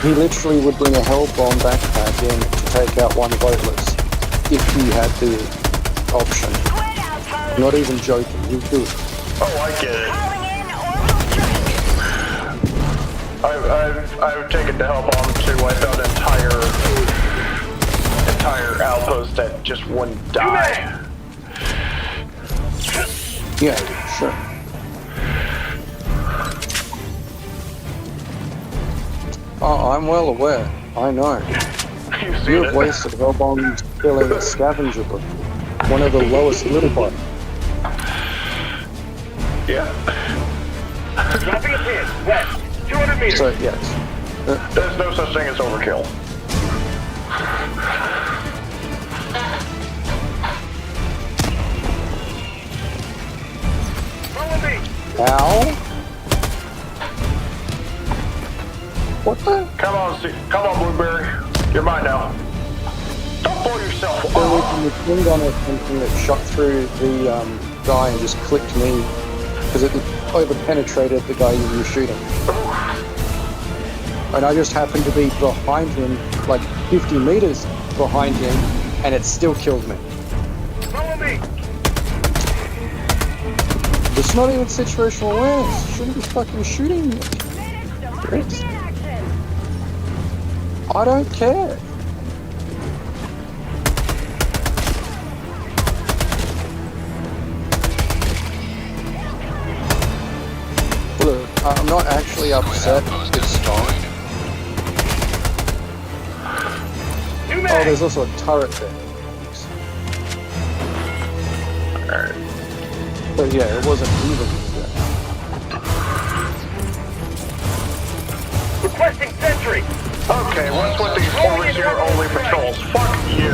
He literally would bring a hell bomb backpack in to take out one voteless if he had the option. Not even joking, he'd do it. Oh, I get it. I've taken the hell bomb to wipe out entire outpost that just wouldn't die. Yeah, sure. Oh, I'm well aware. I know. You have wasted hell bombs killing a scavenger book. One of the lowest little bots. Yeah. Dropping a pin, west, 200 meters. So, yes. There's no such thing as overkill. Follow me. Ow? What the? Come on, Blueberry. You're mine now. Don't blow yourself There was up. a machine gun or something that shot through the guy and just clicked me because it over-penetrated the guy you were shooting. And I just happened to be behind him, like 50 meters behind him, and it still killed me. Follow me. It's not even situational awareness. You shouldn't be fucking shooting me. Chris. I don't care. Look, I'm not actually upset. It's fine. Oh, there's also a turret there. But yeah, it wasn't even. Requesting sentry. Okay, what's with these overseer-only patrols? Fuck you.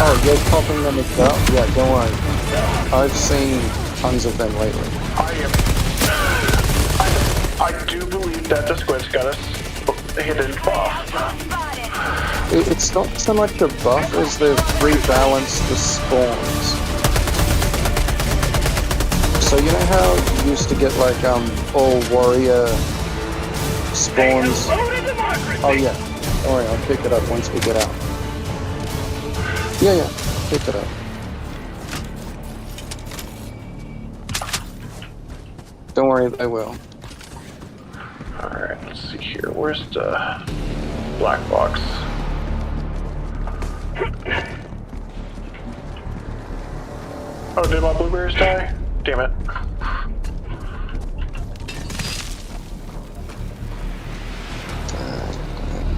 Oh, you're popping them as well? Yeah, don't worry. I've seen tons of them lately. I do believe that the squid's got a hidden buff. It's not so much a buff as they've rebalanced the spawns. So you know how you used to get like all warrior spawns. Oh yeah. Don't worry, I'll pick it up once we get out. Yeah, pick it up. Don't worry, I will. Alright, let's see here. Where's the black box? Oh, did my blueberries die? Damn it.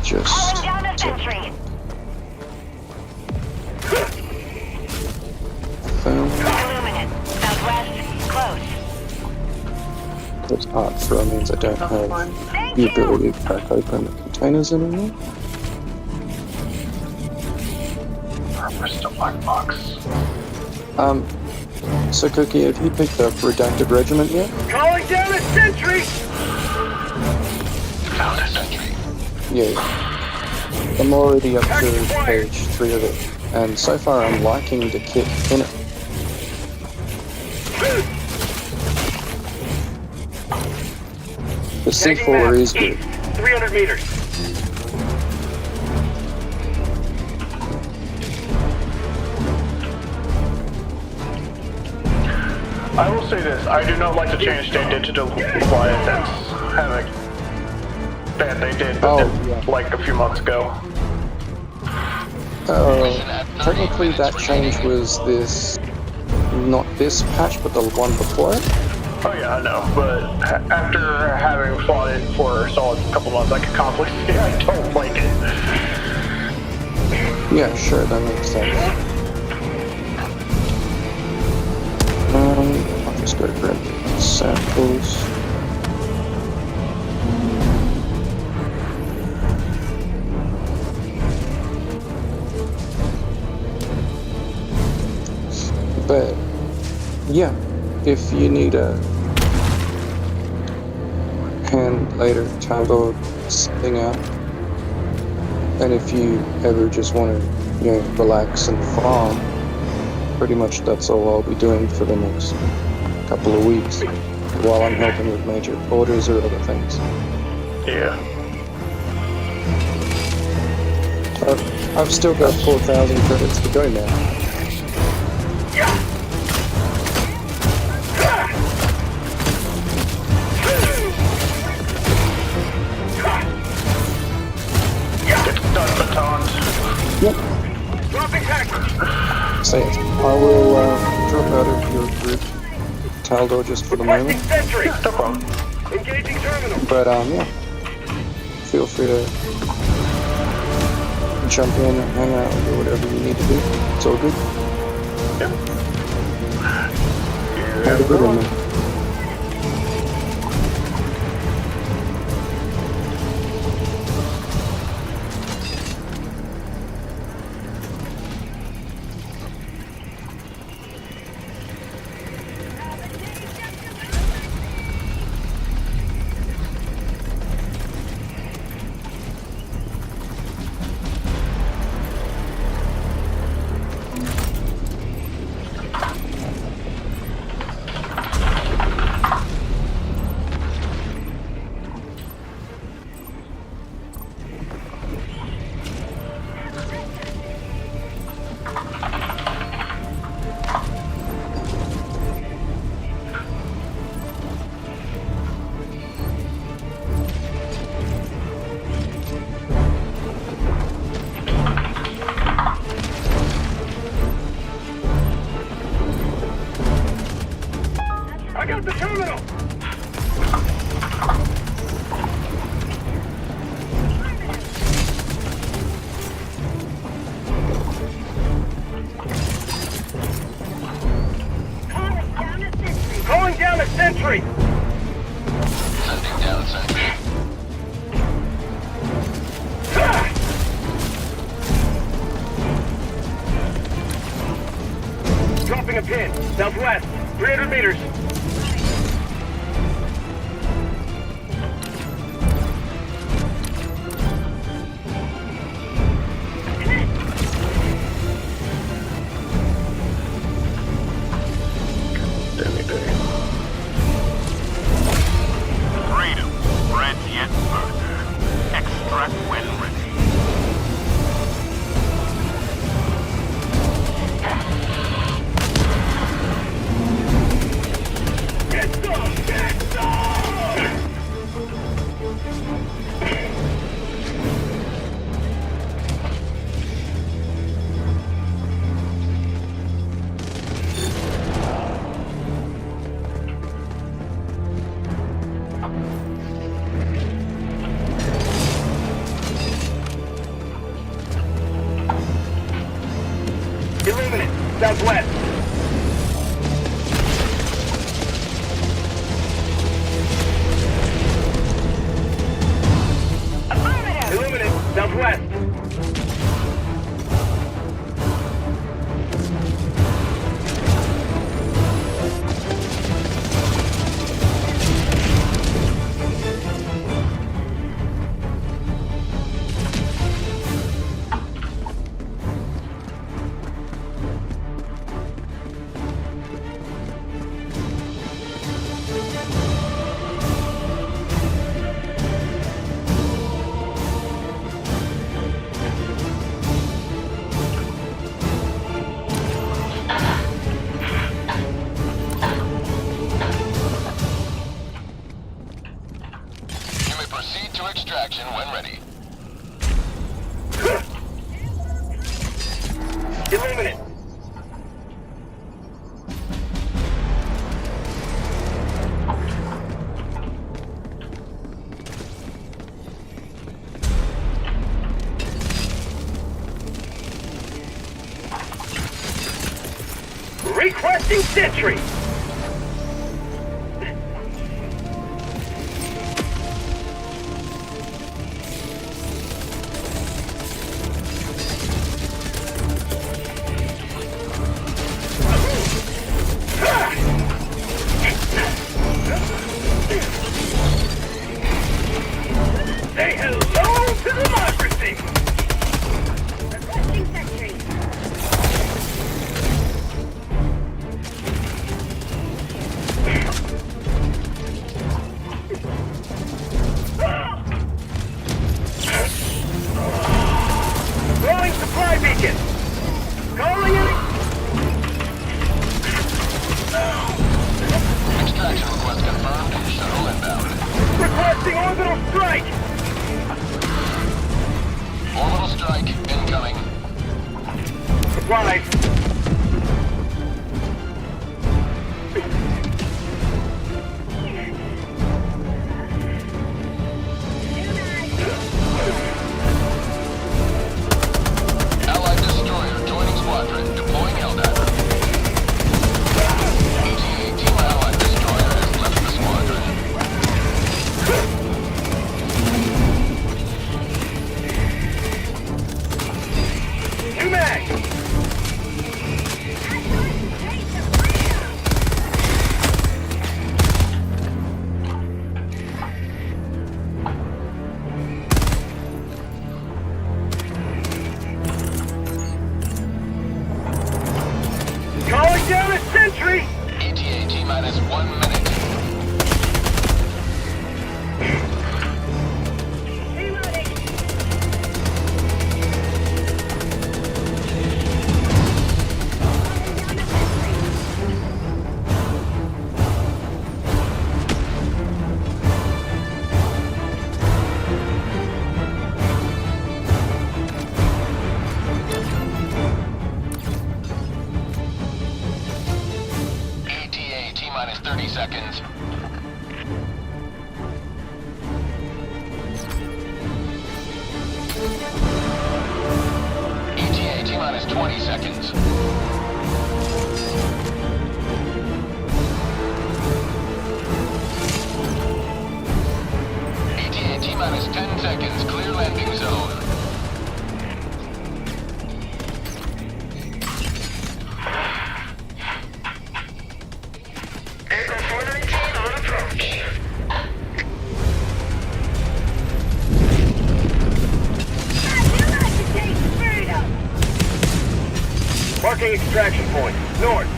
Just Calling down a sentry. Illuminate. Southwest. Close. It's hot for means I don't have the ability to crack open the containers anymore. Where's the black box? So Cookie, have you picked up Redacted Regiment yet? Calling down a sentry! Found a sentry. Yeah. I'm already up to page 3 of it, and so far I'm liking the kit in it. The C4 is good. 300 meters. I will say this, I do not like the change they did to the Leviathans. Having that they did like a few months ago. Technically that change was not this patch, but the one before it. Oh yeah, I know, but after having fought it for a solid couple months, I can confidently say I don't like it. Yeah, sure, that makes sense. I'll just go grab samples. But yeah, if you need a hand later Taldo thing out, and if you ever just want to, relax and farm, pretty much that's all I'll be doing for the next couple of weeks while I'm helping with major orders or other things. Yeah. I've still got 4,000 credits to go now. Yep. Say it. I will drop out of your group, Taldo, just for the moment. No problem. Engaging terminal. But yeah, feel free to jump in and hang out or whatever you need to do. It's all good. Yep. Have a good one, man. I got the terminal! Calling down a sentry! Sending down sentry. Dropping a pin. Southwest. 300 meters. Freedom. Red yet first. extraction when ready. Illuminate. Requesting sentry. Say hello to democracy! Requesting sentry. Throwing supply beacon! Calling it! Extraction request confirmed. Shuttle inbound. Requesting orbital strike! Orbital strike incoming. Supplies. Allied destroyer joining squadron. Deploying Helldiver. ETA Team Allied destroyer has left the squadron. New mag! Calling down a sentry! ETA T-minus 1 minute. ETA T-minus 30 seconds. ETA T-minus 20 seconds. ETA T-minus 10 seconds. Clear landing zone. Echo 419 on approach. Marking extraction point. North.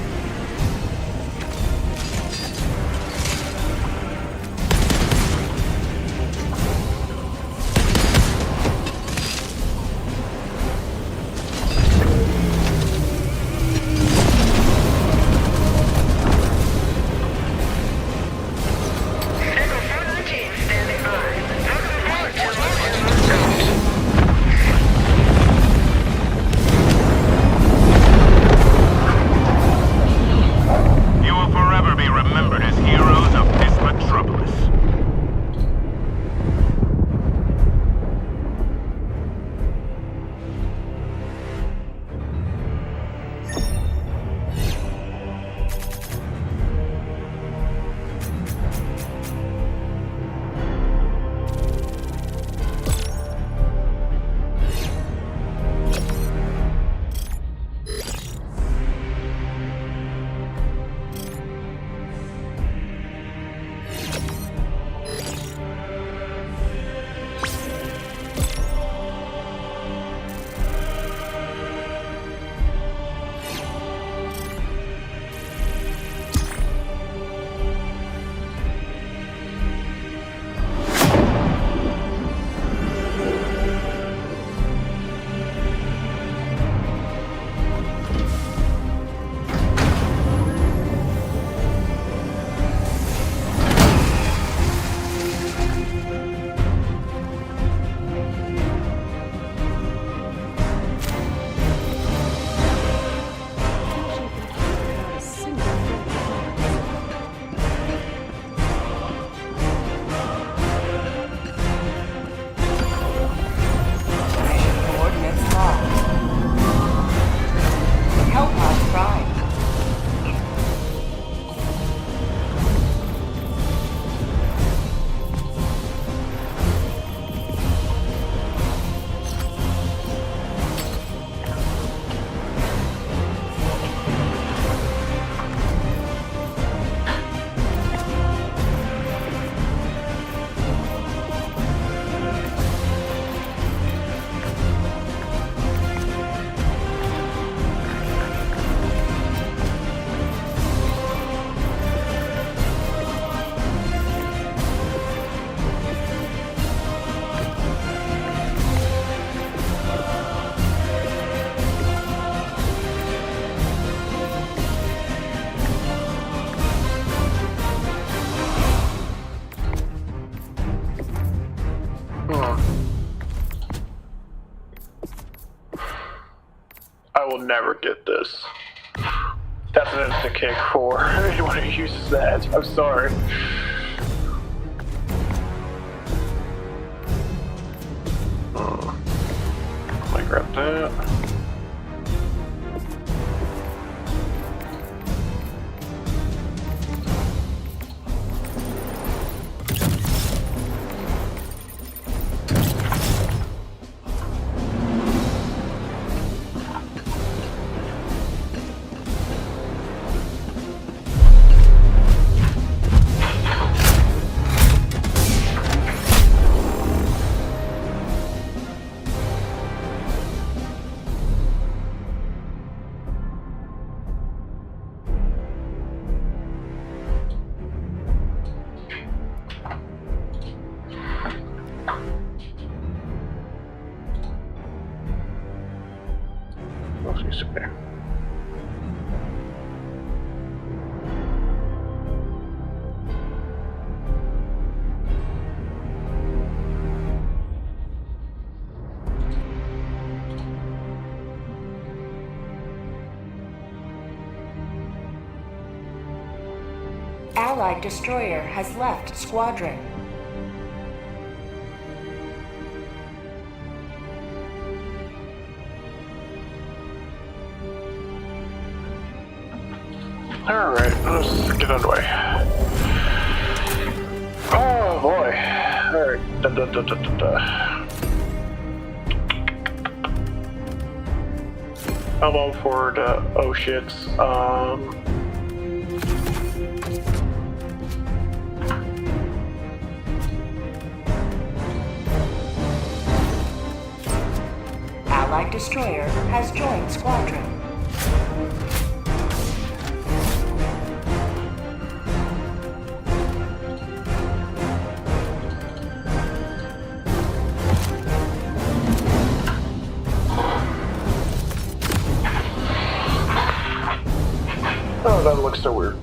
Echo 419 standing by. will never get this. That's an instant kick for anyone who uses that. I'm sorry. I grab that. Allied destroyer has left squadron. Alright, let's get underway. Oh boy. Alright. I'm all for the oh shits. Allied destroyer has joined squadron. Oh, that looks so weird.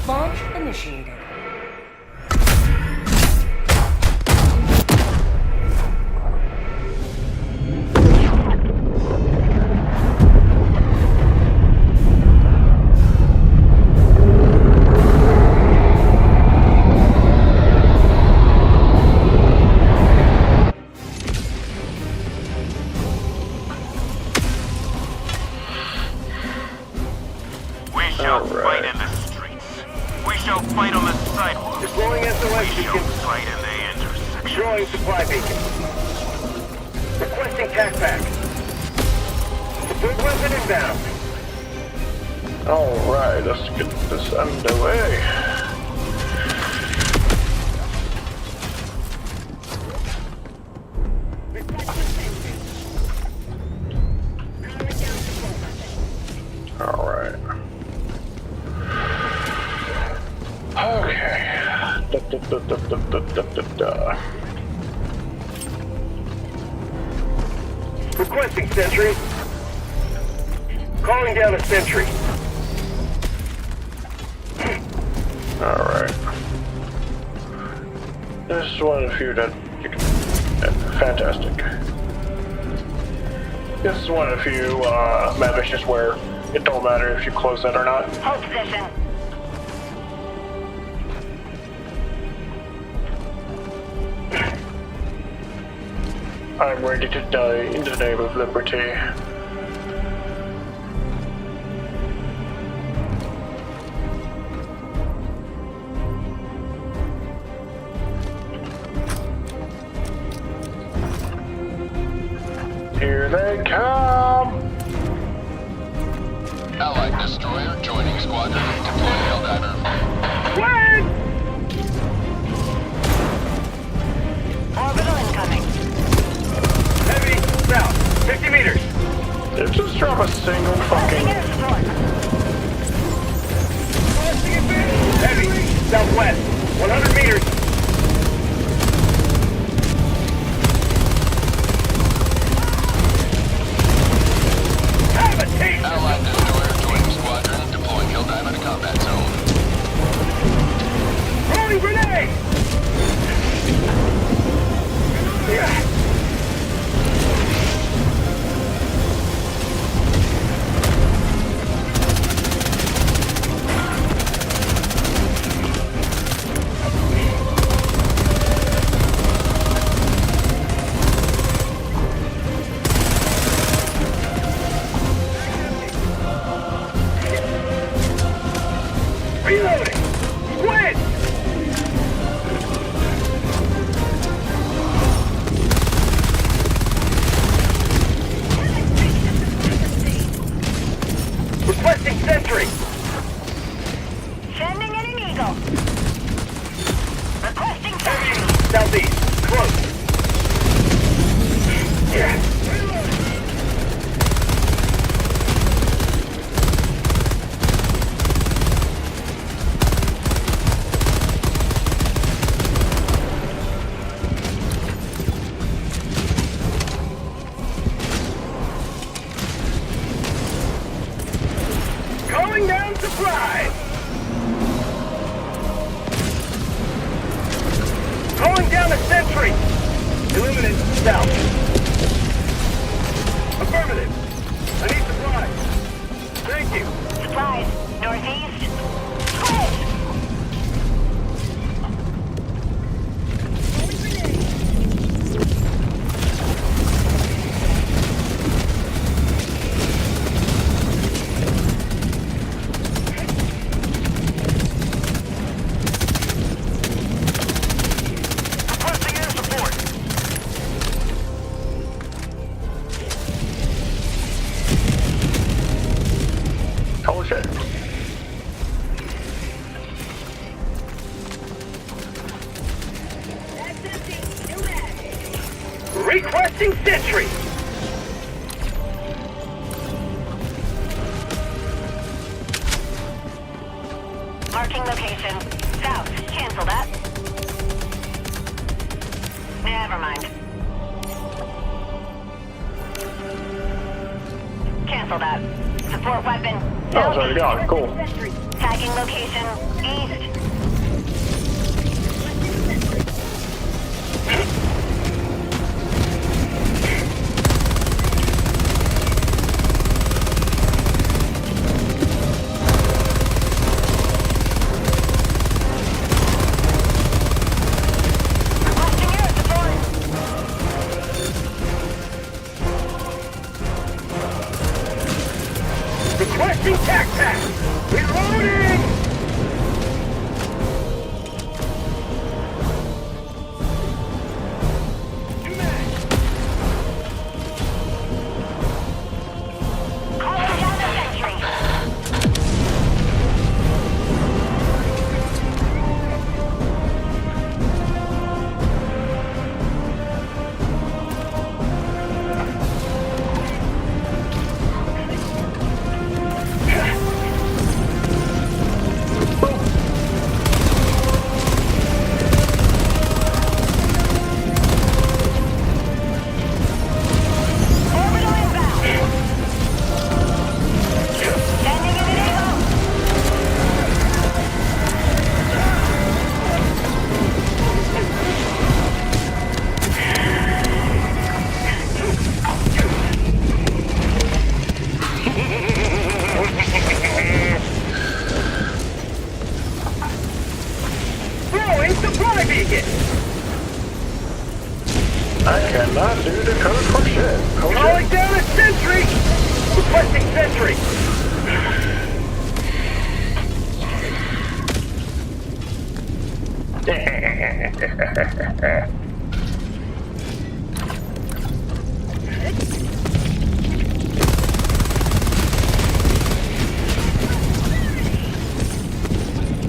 Launch initiated. We shall fight in the streets. We shall fight on the sidewalks. Deploying We SOS shall beacon. fight in the intersections. Deploying supply beacon. Requesting tac pack. Support weapon inbound. Alright, let's get this underway. Alright. Okay. Requesting sentry. Calling down a sentry. Alright. This is one of the few that you can... fantastic. This is one of the few map missions where it don't matter if you close it or not. Hold position. I'm ready to die in the name of liberty. Here they come. Southwest, 100 meters. Have a team! Allied destroyer joining squadron, deploying kill diamond to combat zone. Throwing grenade! Yeah. Reloading! Quit! Requesting sentry! Sending in an eagle. Requesting sentry. Southeast, close. Yeah. Calling down supplies! Calling down a sentry! Eliminate south. Affirmative. I need supplies. Thank you. Supplies. Northeast. Squid! Requesting air support. Holy shit. Requesting sentry. Marking location. South. Cancel that. Never mind. Cancel that. Support weapon. Oh, there you go. Cool. Tagging location. East. Requesting air support. Requesting tac-tac. Reloading. Calling down the sentry. Orbital inbound. Sending in an eagle. Throwing supply beacon. I cannot do the code for shit. Oh, Calling shit. down a sentry. Requesting sentry.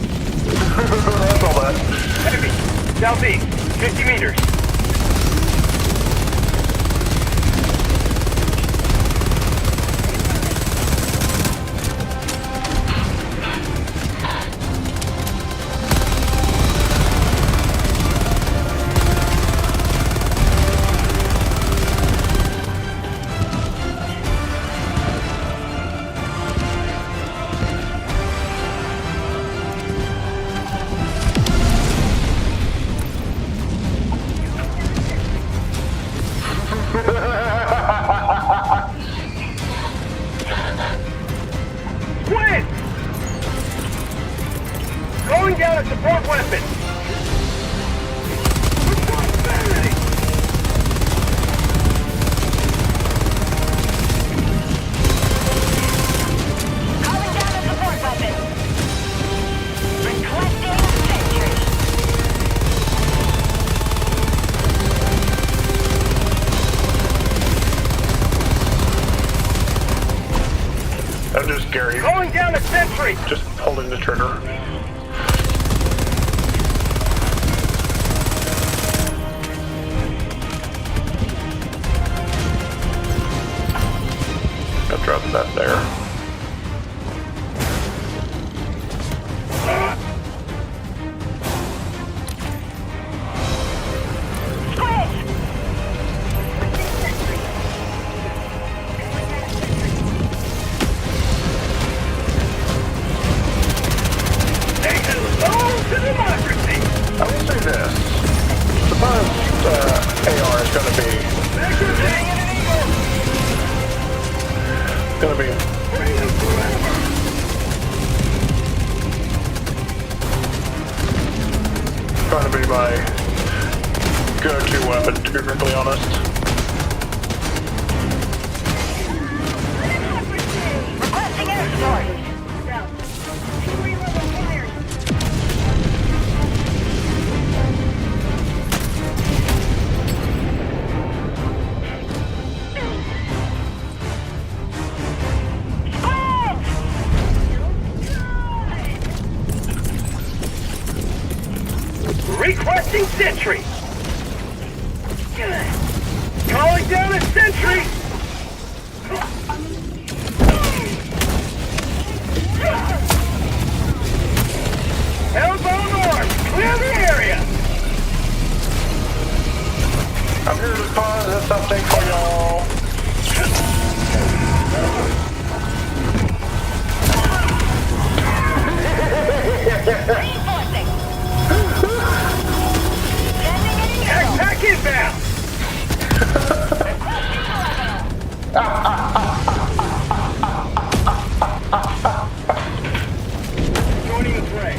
That's all that. Enemy. Southeast, 50 meters. Going down a support weapon! Calling down a support weapon. Requesting sentry. I'm just Gary. Going down a sentry! Just holding the trigger. I'll drop that there. I will say this. The first AR is going to be... Going to be my go-to weapon, to be perfectly honest. Requesting air support. Requesting sentry! Calling down a sentry! Elbow north! Clear the area! I'm here to find something for y'all. Reinforcing. Backpack inbound! Joining the fray.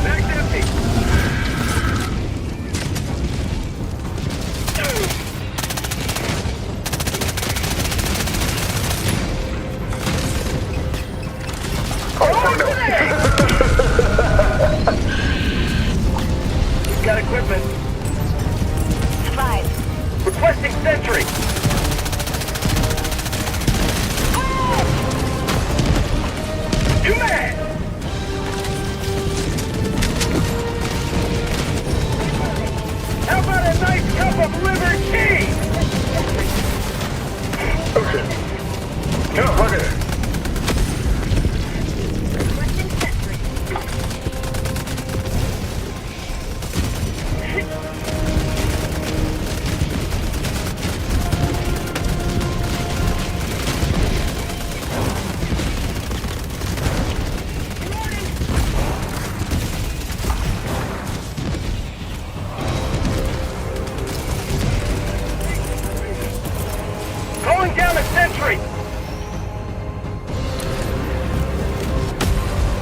Bag's empty. Got equipment. Supplies. Requesting sentry. Too bad. How about a nice cup of liver tea? Okay. No, fuck it. Calling down a sentry.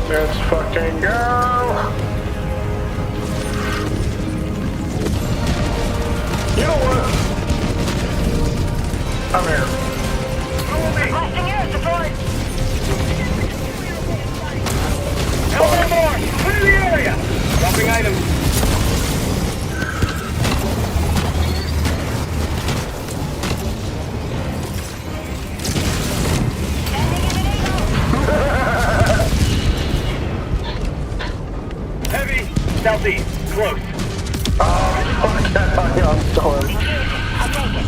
Let's fucking go. You know what? I'm here. Follow me. Requesting air support. Elbow north. Clear the area. Dropping items. Heavy. Southeast. Close. Fuck that. I'm still in. I'll take it.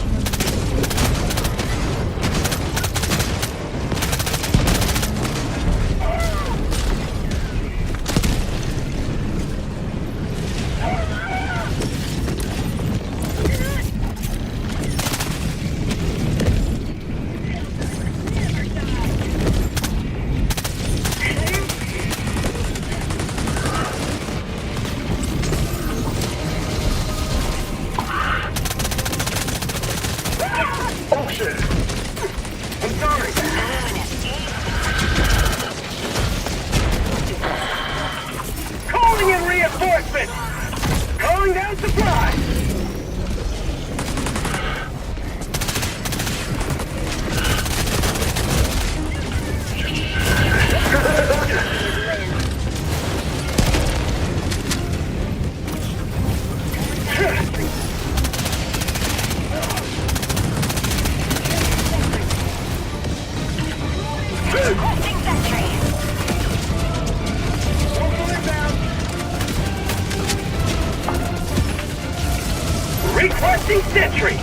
Requesting sentry!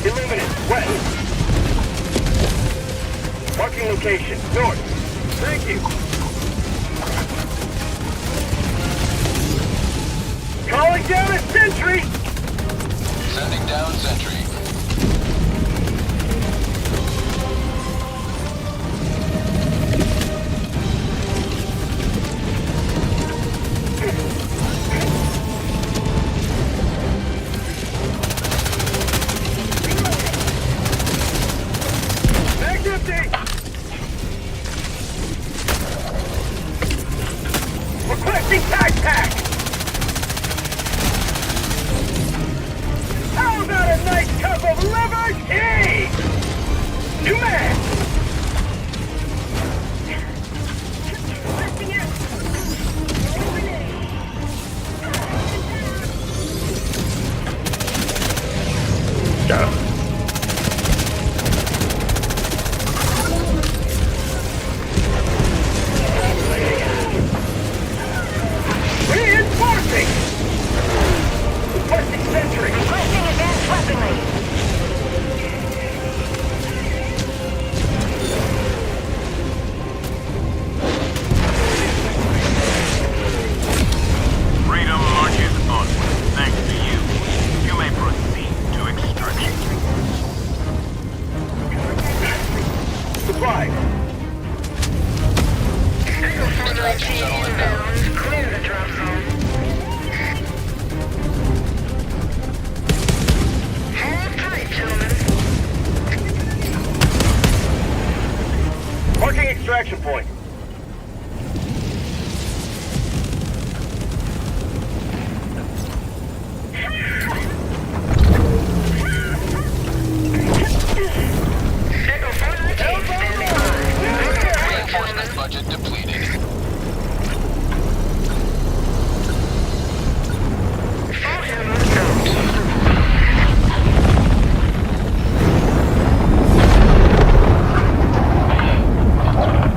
Illuminate, west. Marking location, north. Thank you. Calling down a sentry! Sending down sentry. Bag's empty! Requesting tag pack! How about a nice cup of liver tea? New man! Got him. Reinforcing! Requesting sentry! Requesting advanced weaponry. Freedom marches onward. Thanks to you. You may proceed to extraction. Supplies! Extraction shuttle inbound. Clear the drop zone. Hang tight, gentlemen. Marking extraction point. Reinforcement budget depleted.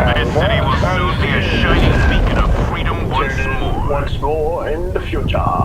This city will soon be a shining beacon of freedom once more. Once more in the future.